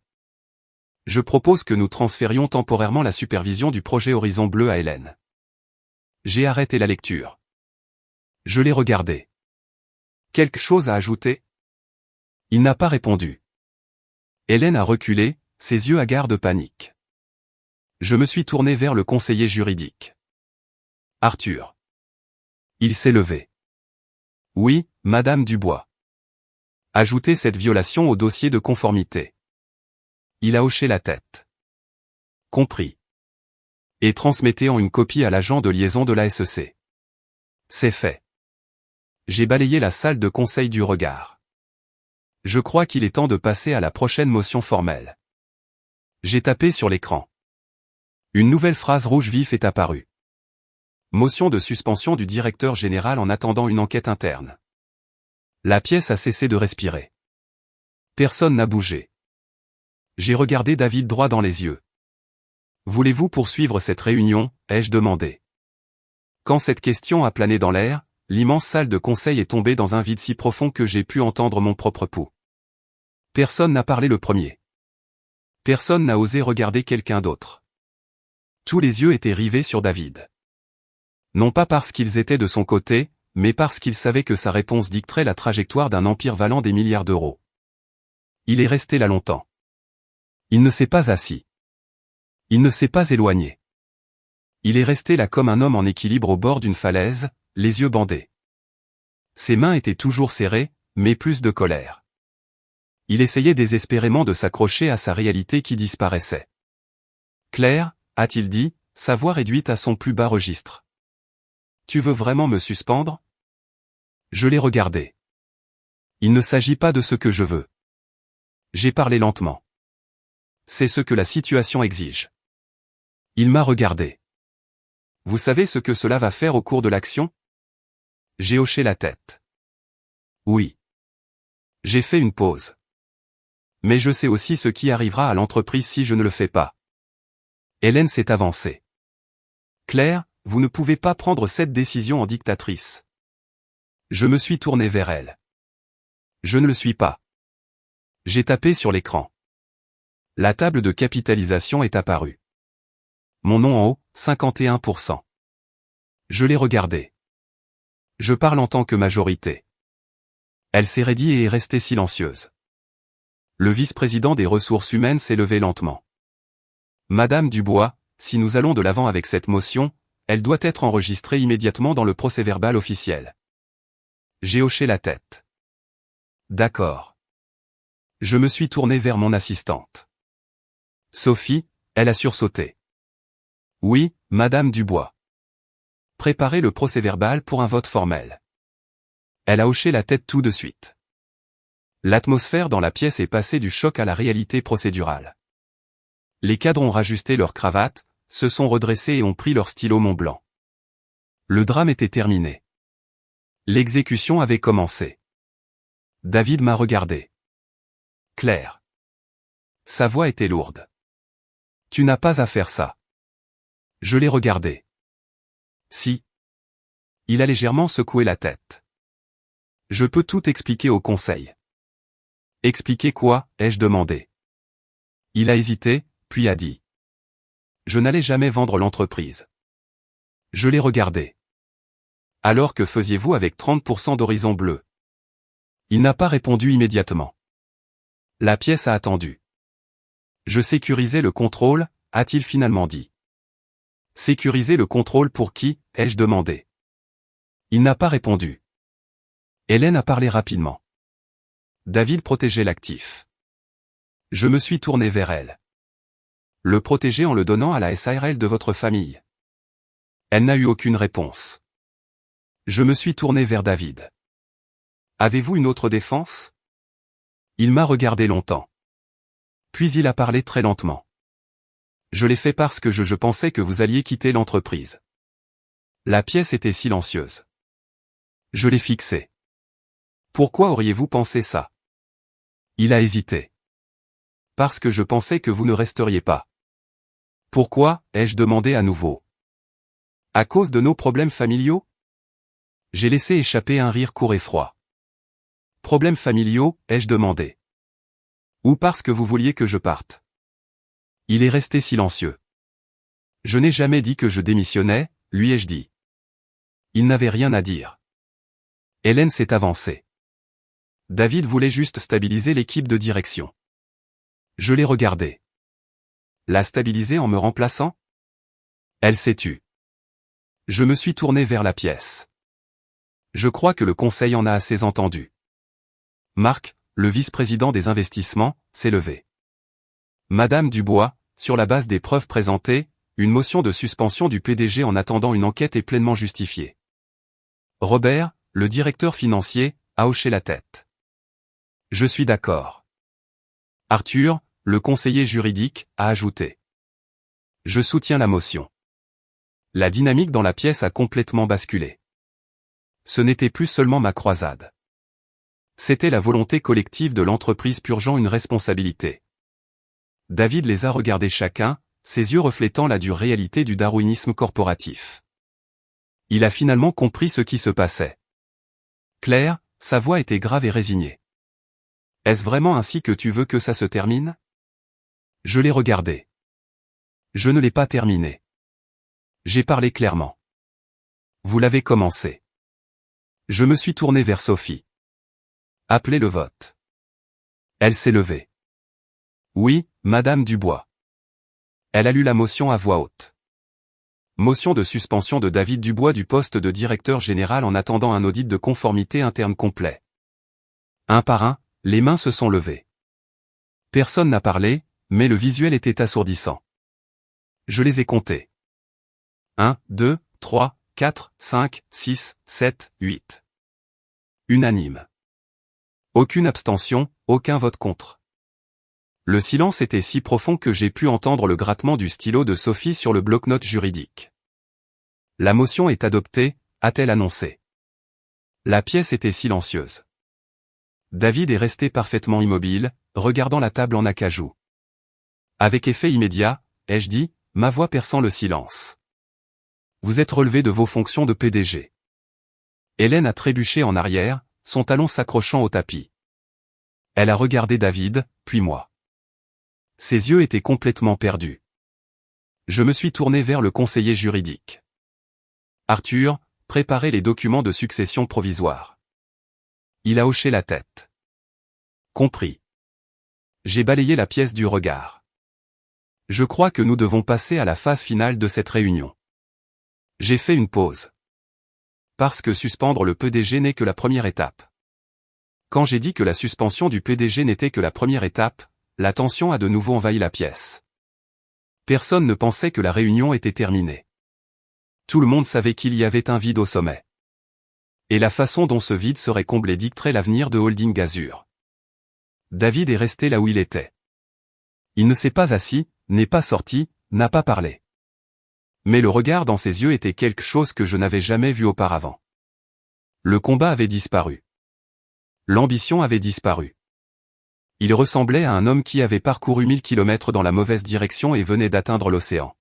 Je propose que nous transférions temporairement la supervision du projet Horizon Bleu à Hélène. J'ai arrêté la lecture. Je l'ai regardé. Quelque chose à ajouter? Il n'a pas répondu. Hélène a reculé, ses yeux hagards de panique. Je me suis tourné vers le conseiller juridique. Arthur. Il s'est levé. Oui, Madame Dubois. Ajoutez cette violation au dossier de conformité. Il a hoché la tête. Compris. Et transmettez en une copie à l'agent de liaison de la SEC. C'est fait. J'ai balayé la salle de conseil du regard. Je crois qu'il est temps de passer à la prochaine motion formelle. J'ai tapé sur l'écran. Une nouvelle phrase rouge vif est apparue. Motion de suspension du directeur général en attendant une enquête interne. La pièce a cessé de respirer. Personne n'a bougé. J'ai regardé David droit dans les yeux. Voulez-vous poursuivre cette réunion, ai-je demandé. Quand cette question a plané dans l'air, l'immense salle de conseil est tombée dans un vide si profond que j'ai pu entendre mon propre pouls. Personne n'a parlé le premier. Personne n'a osé regarder quelqu'un d'autre. Tous les yeux étaient rivés sur David. Non pas parce qu'ils étaient de son côté, mais parce qu'ils savaient que sa réponse dicterait la trajectoire d'un empire valant des milliards d'euros. Il est resté là longtemps. Il ne s'est pas assis. Il ne s'est pas éloigné. Il est resté là comme un homme en équilibre au bord d'une falaise, les yeux bandés. Ses mains étaient toujours serrées, mais plus de colère. Il essayait désespérément de s'accrocher à sa réalité qui disparaissait. Claire, a-t-il dit, sa voix réduite à son plus bas registre. Tu veux vraiment me suspendre? Je l'ai regardé. Il ne s'agit pas de ce que je veux. J'ai parlé lentement. C'est ce que la situation exige. Il m'a regardé. Vous savez ce que cela va faire au cours de l'action? J'ai hoché la tête. Oui. J'ai fait une pause. Mais je sais aussi ce qui arrivera à l'entreprise si je ne le fais pas. Hélène s'est avancée. Claire, vous ne pouvez pas prendre cette décision en dictatrice. Je me suis tourné vers elle. Je ne le suis pas. J'ai tapé sur l'écran. La table de capitalisation est apparue. Mon nom en haut, 51%. Je l'ai regardé. Je parle en tant que majorité. Elle s'est raidie et est restée silencieuse. Le vice-président des ressources humaines s'est levé lentement. Madame Dubois, si nous allons de l'avant avec cette motion, elle doit être enregistrée immédiatement dans le procès-verbal officiel. J'ai hoché la tête. D'accord. Je me suis tourné vers mon assistante. Sophie, elle a sursauté. Oui, Madame Dubois. Préparez le procès-verbal pour un vote formel. Elle a hoché la tête tout de suite. L'atmosphère dans la pièce est passée du choc à la réalité procédurale. Les cadres ont rajusté leurs cravates, se sont redressés et ont pris leur stylo Mont-Blanc. Le drame était terminé. L'exécution avait commencé. David m'a regardé. Claire. Sa voix était lourde. Tu n'as pas à faire ça. Je l'ai regardé. Si. Il a légèrement secoué la tête. Je peux tout expliquer au conseil. Expliquer quoi, ai-je demandé. Il a hésité, puis a dit. Je n'allais jamais vendre l'entreprise. Je l'ai regardé. Alors que faisiez-vous avec 30% d'Horizon Bleu? Il n'a pas répondu immédiatement. La pièce a attendu. Je sécurisais le contrôle, a-t-il finalement dit. Sécuriser le contrôle pour qui, ai-je demandé. Il n'a pas répondu. Hélène a parlé rapidement. David protégeait l'actif. Je me suis tourné vers elle. Le protéger en le donnant à la SARL de votre famille. Elle n'a eu aucune réponse. Je me suis tourné vers David. Avez-vous une autre défense? Il m'a regardé longtemps. Puis il a parlé très lentement. Je l'ai fait parce que je pensais que vous alliez quitter l'entreprise. La pièce était silencieuse. Je l'ai fixé. Pourquoi auriez-vous pensé ça? Il a hésité. Parce que je pensais que vous ne resteriez pas. Pourquoi, ai-je demandé à nouveau. À cause de nos problèmes familiaux? J'ai laissé échapper un rire court et froid. Problèmes familiaux, ai-je demandé. Ou parce que vous vouliez que je parte? Il est resté silencieux. Je n'ai jamais dit que je démissionnais, lui ai-je dit. Il n'avait rien à dire. Hélène s'est avancée. David voulait juste stabiliser l'équipe de direction. Je l'ai regardée. La stabiliser en me remplaçant? Elle s'est tue. Je me suis tourné vers la pièce. Je crois que le conseil en a assez entendu. Marc, le vice-président des investissements, s'est levé. Madame Dubois, sur la base des preuves présentées, une motion de suspension du PDG en attendant une enquête est pleinement justifiée. Robert, le directeur financier, a hoché la tête. Je suis d'accord. Arthur, le conseiller juridique, a ajouté. Je soutiens la motion. La dynamique dans la pièce a complètement basculé. Ce n'était plus seulement ma croisade. C'était la volonté collective de l'entreprise purgeant une responsabilité. David les a regardés chacun, ses yeux reflétant la dure réalité du darwinisme corporatif. Il a finalement compris ce qui se passait. Claire, sa voix était grave et résignée. Est-ce vraiment ainsi que tu veux que ça se termine? Je l'ai regardé. Je ne l'ai pas terminé. J'ai parlé clairement. Vous l'avez commencé. Je me suis tourné vers Sophie. Appelez le vote. Elle s'est levée. Oui, Madame Dubois. Elle a lu la motion à voix haute. Motion de suspension de David Dubois du poste de directeur général en attendant un audit de conformité interne complet. Un par un, les mains se sont levées. Personne n'a parlé, mais le visuel était assourdissant. Je les ai comptés. 1, 2, 3, 4, 5, 6, 7, 8. Unanime. Aucune abstention, aucun vote contre. Le silence était si profond que j'ai pu entendre le grattement du stylo de Sophie sur le bloc-notes juridique. La motion est adoptée, a-t-elle annoncé. La pièce était silencieuse. David est resté parfaitement immobile, regardant la table en acajou. Avec effet immédiat, ai-je dit, ma voix perçant le silence. Vous êtes relevé de vos fonctions de PDG. Hélène a trébuché en arrière, son talon s'accrochant au tapis. Elle a regardé David, puis moi. Ses yeux étaient complètement perdus. Je me suis tourné vers le conseiller juridique. Arthur, préparez les documents de succession provisoire. Il a hoché la tête. Compris. J'ai balayé la pièce du regard. Je crois que nous devons passer à la phase finale de cette réunion. J'ai fait une pause. Parce que suspendre le PDG n'est que la première étape. Quand j'ai dit que la suspension du PDG n'était que la première étape, la tension a de nouveau envahi la pièce. Personne ne pensait que la réunion était terminée. Tout le monde savait qu'il y avait un vide au sommet. Et la façon dont ce vide serait comblé dicterait l'avenir de Holding Azur. David est resté là où il était. Il ne s'est pas assis, n'est pas sorti, n'a pas parlé. Mais le regard dans ses yeux était quelque chose que je n'avais jamais vu auparavant. Le combat avait disparu. L'ambition avait disparu. Il ressemblait à un homme qui avait parcouru 1000 kilomètres dans la mauvaise direction et venait d'atteindre l'océan.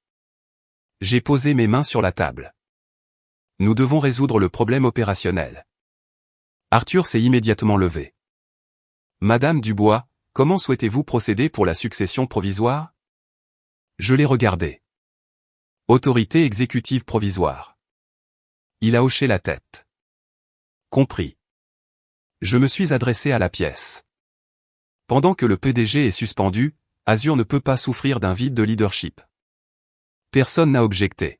J'ai posé mes mains sur la table. Nous devons résoudre le problème opérationnel. Arthur s'est immédiatement levé. Madame Dubois, comment souhaitez-vous procéder pour la succession provisoire? Je l'ai regardé. Autorité exécutive provisoire. Il a hoché la tête. Compris. Je me suis adressé à la pièce. Pendant que le PDG est suspendu, Azur ne peut pas souffrir d'un vide de leadership. Personne n'a objecté.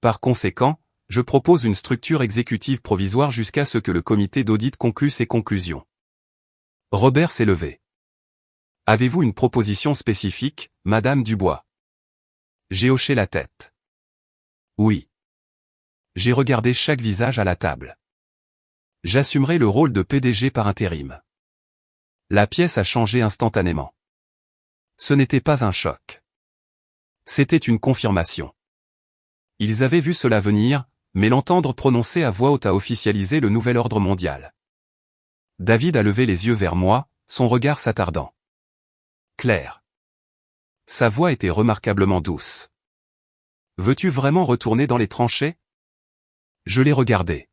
Par conséquent, je propose une structure exécutive provisoire jusqu'à ce que le comité d'audit conclue ses conclusions. Robert s'est levé. Avez-vous une proposition spécifique, Madame Dubois? J'ai hoché la tête. Oui. J'ai regardé chaque visage à la table. J'assumerai le rôle de PDG par intérim. La pièce a changé instantanément. Ce n'était pas un choc. C'était une confirmation. Ils avaient vu cela venir, mais l'entendre prononcer à voix haute a officialisé le nouvel ordre mondial. David a levé les yeux vers moi, son regard s'attardant. Claire. Sa voix était remarquablement douce. Veux-tu vraiment retourner dans les tranchées? Je l'ai regardé.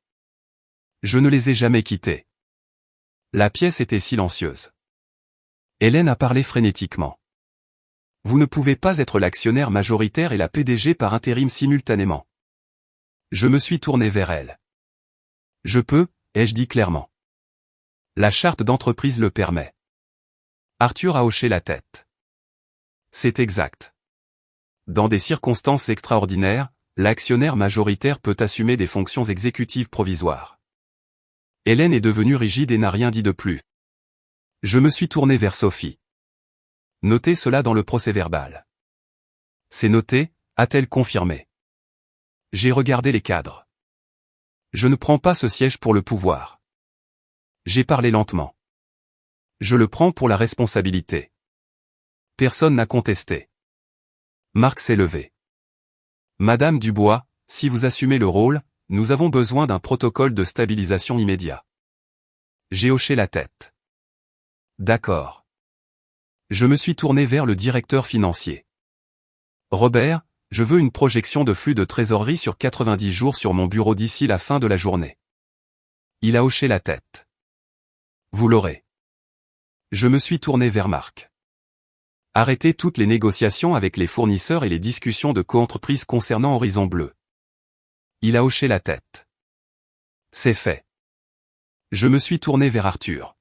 Je ne les ai jamais quittés. La pièce était silencieuse. Hélène a parlé frénétiquement. Vous ne pouvez pas être l'actionnaire majoritaire et la PDG par intérim simultanément. Je me suis tourné vers elle. Je peux, ai-je dit clairement. La charte d'entreprise le permet. Arthur a hoché la tête. C'est exact. Dans des circonstances extraordinaires, l'actionnaire majoritaire peut assumer des fonctions exécutives provisoires. Hélène est devenue rigide et n'a rien dit de plus. Je me suis tourné vers Sophie. Notez cela dans le procès-verbal. C'est noté, a-t-elle confirmé. J'ai regardé les cadres. Je ne prends pas ce siège pour le pouvoir. J'ai parlé lentement. Je le prends pour la responsabilité. Personne n'a contesté. Marc s'est levé. Madame Dubois, si vous assumez le rôle, nous avons besoin d'un protocole de stabilisation immédiat. J'ai hoché la tête. D'accord. Je me suis tourné vers le directeur financier. Robert, je veux une projection de flux de trésorerie sur 90 jours sur mon bureau d'ici la fin de la journée. Il a hoché la tête. Vous l'aurez. Je me suis tourné vers Marc. Arrêtez toutes les négociations avec les fournisseurs et les discussions de coentreprise concernant Horizon Bleu. Il a hoché la tête. C'est fait. Je me suis tourné vers Arthur.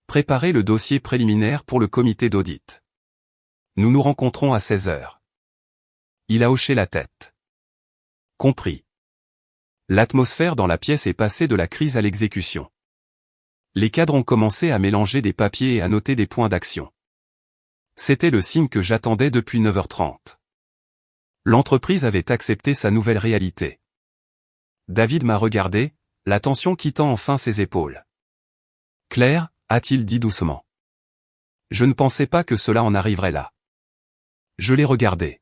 Préparez le dossier préliminaire pour le comité d'audit. Nous nous rencontrons à 16 heures. Il a hoché la tête. Compris. L'atmosphère dans la pièce est passée de la crise à l'exécution. Les cadres ont commencé à mélanger des papiers et à noter des points d'action. C'était le signe que j'attendais depuis 9h30. L'entreprise avait accepté sa nouvelle réalité. David m'a regardé, la tension quittant enfin ses épaules. Claire, a-t-il dit doucement. Je ne pensais pas que cela en arriverait là. Je l'ai regardé.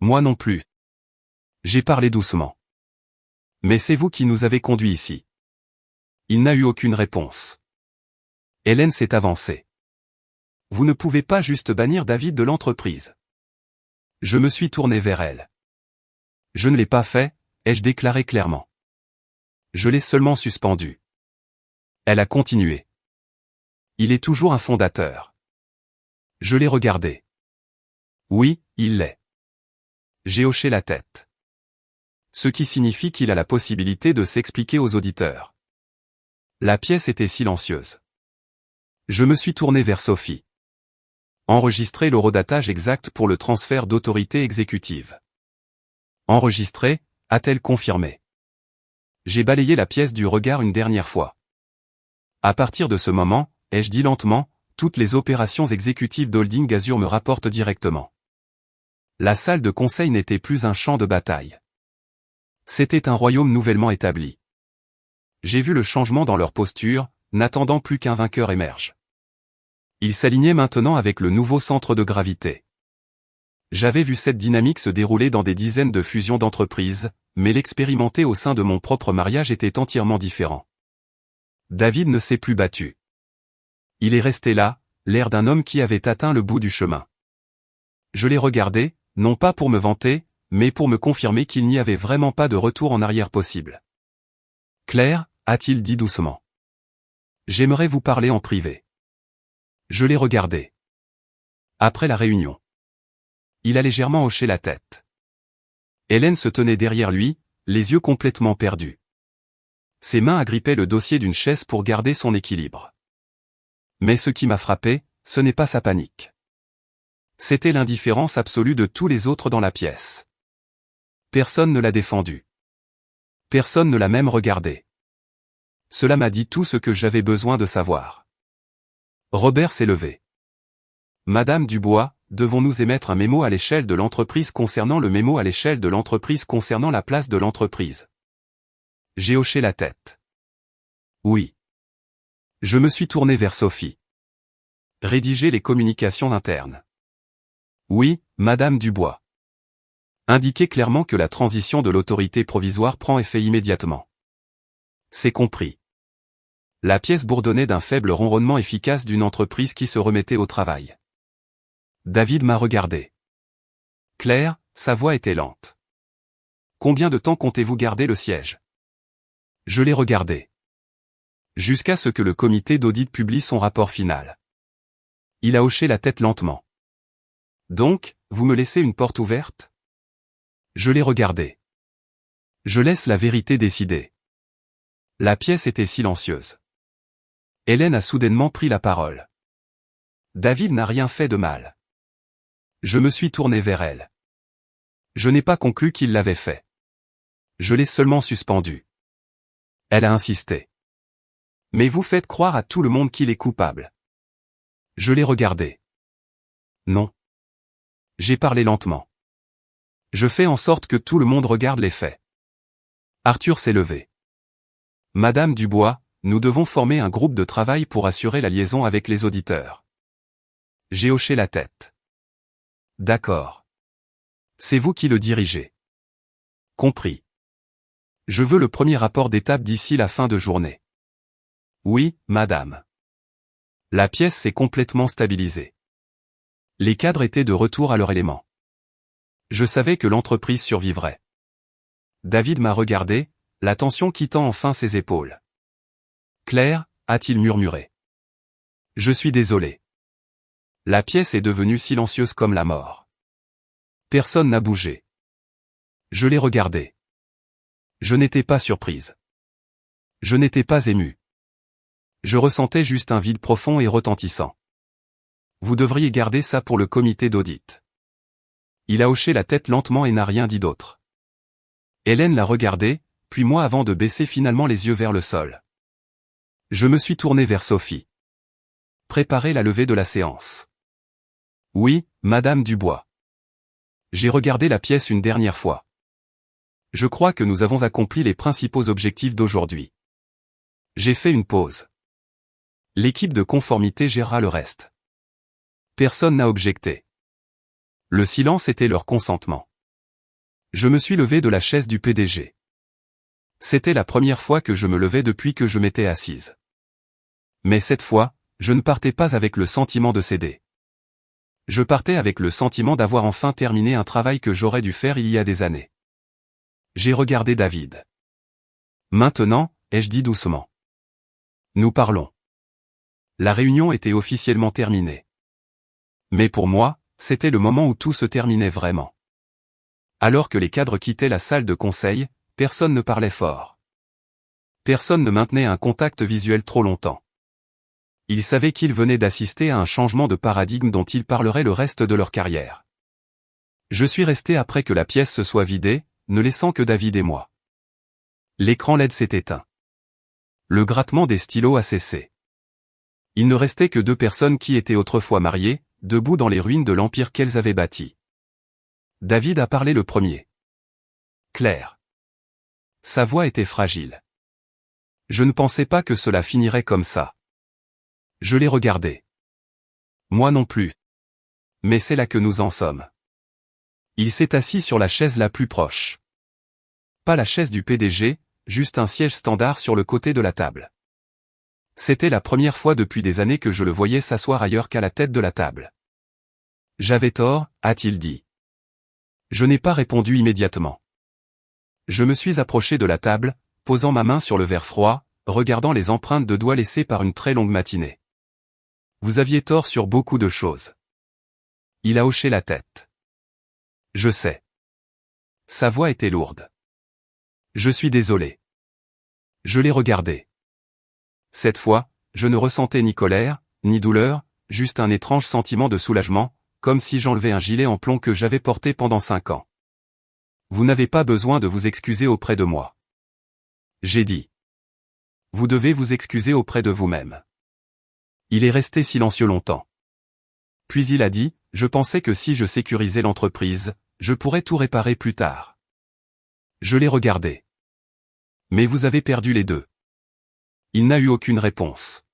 Moi non plus. J'ai parlé doucement. Mais c'est vous qui nous avez conduits ici. Il n'a eu aucune réponse. Hélène s'est avancée. Vous ne pouvez pas juste bannir David de l'entreprise. Je me suis tourné vers elle. Je ne l'ai pas fait, ai-je déclaré clairement. Je l'ai seulement suspendu. Elle a continué. Il est toujours un fondateur. Je l'ai regardé. Oui, il l'est. J'ai hoché la tête. Ce qui signifie qu'il a la possibilité de s'expliquer aux auditeurs. La pièce était silencieuse. Je me suis tourné vers Sophie. Enregistrer l'horodatage exact pour le transfert d'autorité exécutive. Enregistrer, a-t-elle confirmé. J'ai balayé la pièce du regard une dernière fois. À partir de ce moment, ai-je dit lentement, toutes les opérations exécutives d'Holding Azur me rapportent directement. La salle de conseil n'était plus un champ de bataille. C'était un royaume nouvellement établi. J'ai vu le changement dans leur posture, n'attendant plus qu'un vainqueur émerge. Ils s'alignaient maintenant avec le nouveau centre de gravité. J'avais vu cette dynamique se dérouler dans des dizaines de fusions d'entreprises, mais l'expérimenter au sein de mon propre mariage était entièrement différent. David ne s'est plus battu. Il est resté là, l'air d'un homme qui avait atteint le bout du chemin. Je l'ai regardé, non pas pour me vanter, mais pour me confirmer qu'il n'y avait vraiment pas de retour en arrière possible. « Claire » a-t-il dit doucement. « J'aimerais vous parler en privé. » Je l'ai regardé. Après la réunion. Il a légèrement hoché la tête. Hélène se tenait derrière lui, les yeux complètement perdus. Ses mains agrippaient le dossier d'une chaise pour garder son équilibre. Mais ce qui m'a frappé, ce n'est pas sa panique. C'était l'indifférence absolue de tous les autres dans la pièce. Personne ne l'a défendu. Personne ne l'a même regardé. Cela m'a dit tout ce que j'avais besoin de savoir. Robert s'est levé. Madame Dubois, devons-nous émettre un mémo à l'échelle de l'entreprise concernant le mémo à l'échelle de l'entreprise concernant la place de l'entreprise? J'ai hoché la tête. Oui. Je me suis tourné vers Sophie. Rédiger les communications internes. Oui, Madame Dubois. Indiquez clairement que la transition de l'autorité provisoire prend effet immédiatement. C'est compris. La pièce bourdonnait d'un faible ronronnement efficace d'une entreprise qui se remettait au travail. David m'a regardé. Claire, sa voix était lente. Combien de temps comptez-vous garder le siège? Je l'ai regardé. Jusqu'à ce que le comité d'audit publie son rapport final. Il a hoché la tête lentement. Donc, vous me laissez une porte ouverte? Je l'ai regardé. Je laisse la vérité décider. La pièce était silencieuse. Hélène a soudainement pris la parole. David n'a rien fait de mal. Je me suis tourné vers elle. Je n'ai pas conclu qu'il l'avait fait. Je l'ai seulement suspendu. Elle a insisté. Mais vous faites croire à tout le monde qu'il est coupable. Je l'ai regardé. Non. J'ai parlé lentement. Je fais en sorte que tout le monde regarde les faits. Arthur s'est levé. Madame Dubois, nous devons former un groupe de travail pour assurer la liaison avec les auditeurs. J'ai hoché la tête. D'accord. C'est vous qui le dirigez. Compris. Je veux le premier rapport d'étape d'ici la fin de journée. Oui, madame. La pièce s'est complètement stabilisée. Les cadres étaient de retour à leur élément. Je savais que l'entreprise survivrait. David m'a regardé, la tension quittant enfin ses épaules. Claire, a-t-il murmuré. Je suis désolé. La pièce est devenue silencieuse comme la mort. Personne n'a bougé. Je l'ai regardé. Je n'étais pas surprise. Je n'étais pas ému. Je ressentais juste un vide profond et retentissant. Vous devriez garder ça pour le comité d'audit. Il a hoché la tête lentement et n'a rien dit d'autre. Hélène l'a regardé, puis moi avant de baisser finalement les yeux vers le sol. Je me suis tourné vers Sophie. Préparez la levée de la séance. Oui, Madame Dubois. J'ai regardé la pièce une dernière fois. Je crois que nous avons accompli les principaux objectifs d'aujourd'hui. J'ai fait une pause. L'équipe de conformité gérera le reste. Personne n'a objecté. Le silence était leur consentement. Je me suis levé de la chaise du PDG. C'était la première fois que je me levais depuis que je m'étais assise. Mais cette fois, je ne partais pas avec le sentiment de céder. Je partais avec le sentiment d'avoir enfin terminé un travail que j'aurais dû faire il y a des années. J'ai regardé David. Maintenant, ai-je dit doucement. Nous parlons. La réunion était officiellement terminée. Mais pour moi, c'était le moment où tout se terminait vraiment. Alors que les cadres quittaient la salle de conseil, personne ne parlait fort. Personne ne maintenait un contact visuel trop longtemps. Ils savaient qu'ils venaient d'assister à un changement de paradigme dont ils parleraient le reste de leur carrière. Je suis resté après que la pièce se soit vidée, ne laissant que David et moi. L'écran LED s'est éteint. Le grattement des stylos a cessé. Il ne restait que deux personnes qui étaient autrefois mariées, debout dans les ruines de l'empire qu'elles avaient bâti. David a parlé le premier. Claire. Sa voix était fragile. Je ne pensais pas que cela finirait comme ça. Je l'ai regardé. Moi non plus. Mais c'est là que nous en sommes. Il s'est assis sur la chaise la plus proche. Pas la chaise du PDG, juste un siège standard sur le côté de la table. C'était la première fois depuis des années que je le voyais s'asseoir ailleurs qu'à la tête de la table. J'avais tort, a-t-il dit. Je n'ai pas répondu immédiatement. Je me suis approché de la table, posant ma main sur le verre froid, regardant les empreintes de doigts laissées par une très longue matinée. Vous aviez tort sur beaucoup de choses. Il a hoché la tête. Je sais. Sa voix était lourde. Je suis désolé. Je l'ai regardé. Cette fois, je ne ressentais ni colère, ni douleur, juste un étrange sentiment de soulagement, comme si j'enlevais un gilet en plomb que j'avais porté pendant 5 ans. Vous n'avez pas besoin de vous excuser auprès de moi. J'ai dit. Vous devez vous excuser auprès de vous-même. Il est resté silencieux longtemps. Puis il a dit, je pensais que si je sécurisais l'entreprise, je pourrais tout réparer plus tard. Je l'ai regardé. Mais vous avez perdu les deux. Il n'a eu aucune réponse.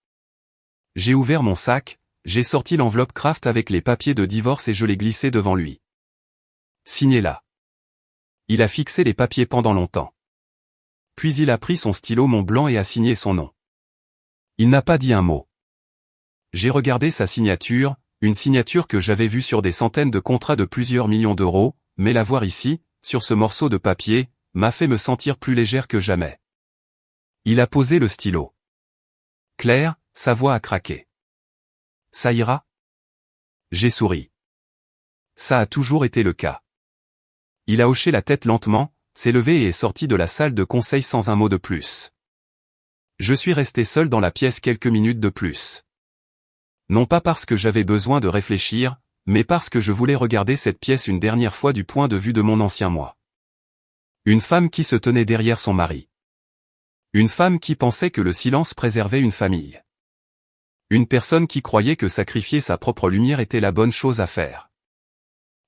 J'ai ouvert mon sac, j'ai sorti l'enveloppe Kraft avec les papiers de divorce et je l'ai glissé devant lui. Signez-la. Il a fixé les papiers pendant longtemps. Puis il a pris son stylo Mont Blanc et a signé son nom. Il n'a pas dit un mot. J'ai regardé sa signature, une signature que j'avais vue sur des centaines de contrats de plusieurs millions d'euros, mais la voir ici, sur ce morceau de papier, m'a fait me sentir plus légère que jamais. Il a posé le stylo. Claire, sa voix a craqué. Ça ira? J'ai souri. Ça a toujours été le cas. Il a hoché la tête lentement, s'est levé et est sorti de la salle de conseil sans un mot de plus. Je suis resté seul dans la pièce quelques minutes de plus. Non pas parce que j'avais besoin de réfléchir, mais parce que je voulais regarder cette pièce une dernière fois du point de vue de mon ancien moi. Une femme qui se tenait derrière son mari. Une femme qui pensait que le silence préservait une famille. Une personne qui croyait que sacrifier sa propre lumière était la bonne chose à faire.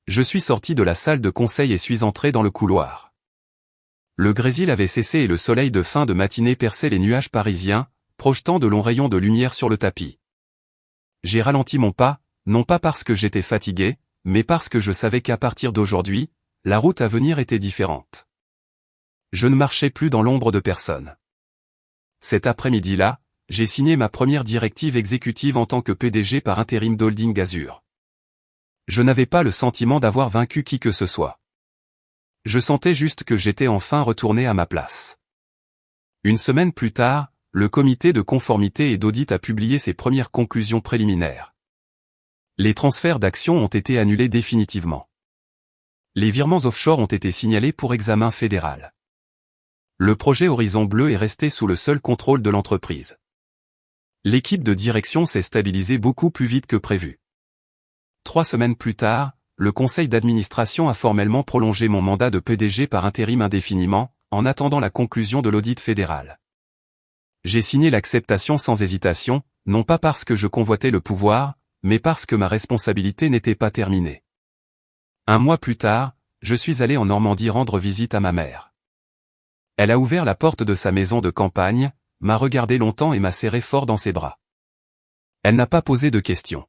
Je suis sorti de la salle de conseil et suis entré dans le couloir. Le grésil avait cessé et le soleil de fin de matinée perçait les nuages parisiens, projetant de longs rayons de lumière sur le tapis. J'ai ralenti mon pas, non pas parce que j'étais fatigué, mais parce que je savais qu'à partir d'aujourd'hui, la route à venir était différente. Je ne marchais plus dans l'ombre de personne. Cet après-midi-là, j'ai signé ma première directive exécutive en tant que PDG par intérim d'Holding Azur. Je n'avais pas le sentiment d'avoir vaincu qui que ce soit. Je sentais juste que j'étais enfin retourné à ma place. Une semaine plus tard, le comité de conformité et d'audit a publié ses premières conclusions préliminaires. Les transferts d'actions ont été annulés définitivement. Les virements offshore ont été signalés pour examen fédéral. Le projet Horizon Bleu est resté sous le seul contrôle de l'entreprise. L'équipe de direction s'est stabilisée beaucoup plus vite que prévu. 3 semaines plus tard, le conseil d'administration a formellement prolongé mon mandat de PDG par intérim indéfiniment, en attendant la conclusion de l'audit fédéral. J'ai signé l'acceptation sans hésitation, non pas parce que je convoitais le pouvoir, mais parce que ma responsabilité n'était pas terminée. 1 mois plus tard, je suis allé en Normandie rendre visite à ma mère. Elle a ouvert la porte de sa maison de campagne, m'a regardé longtemps et m'a serré fort dans ses bras. Elle n'a pas posé de questions.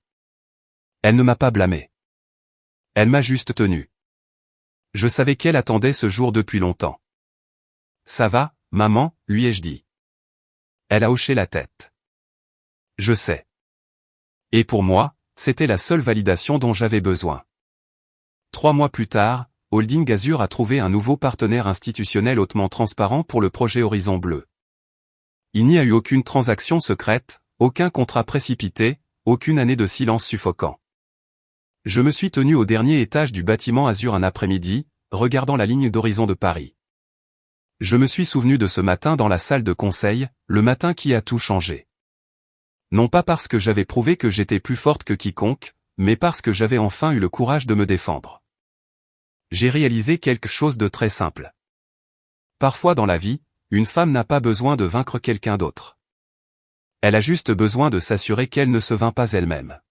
Elle ne m'a pas blâmé. Elle m'a juste tenu. Je savais qu'elle attendait ce jour depuis longtemps. Ça va, maman, lui ai-je dit. Elle a hoché la tête. Je sais. Et pour moi, c'était la seule validation dont j'avais besoin. 3 mois plus tard, Holding Azur a trouvé un nouveau partenaire institutionnel hautement transparent pour le projet Horizon Bleu. Il n'y a eu aucune transaction secrète, aucun contrat précipité, aucune année de silence suffocant. Je me suis tenu au dernier étage du bâtiment Azur un après-midi, regardant la ligne d'horizon de Paris. Je me suis souvenu de ce matin dans la salle de conseil, le matin qui a tout changé. Non pas parce que j'avais prouvé que j'étais plus forte que quiconque, mais parce que j'avais enfin eu le courage de me défendre. J'ai réalisé quelque chose de très simple. Parfois dans la vie, une femme n'a pas besoin de vaincre quelqu'un d'autre. Elle a juste besoin de s'assurer qu'elle ne se vainc pas elle-même.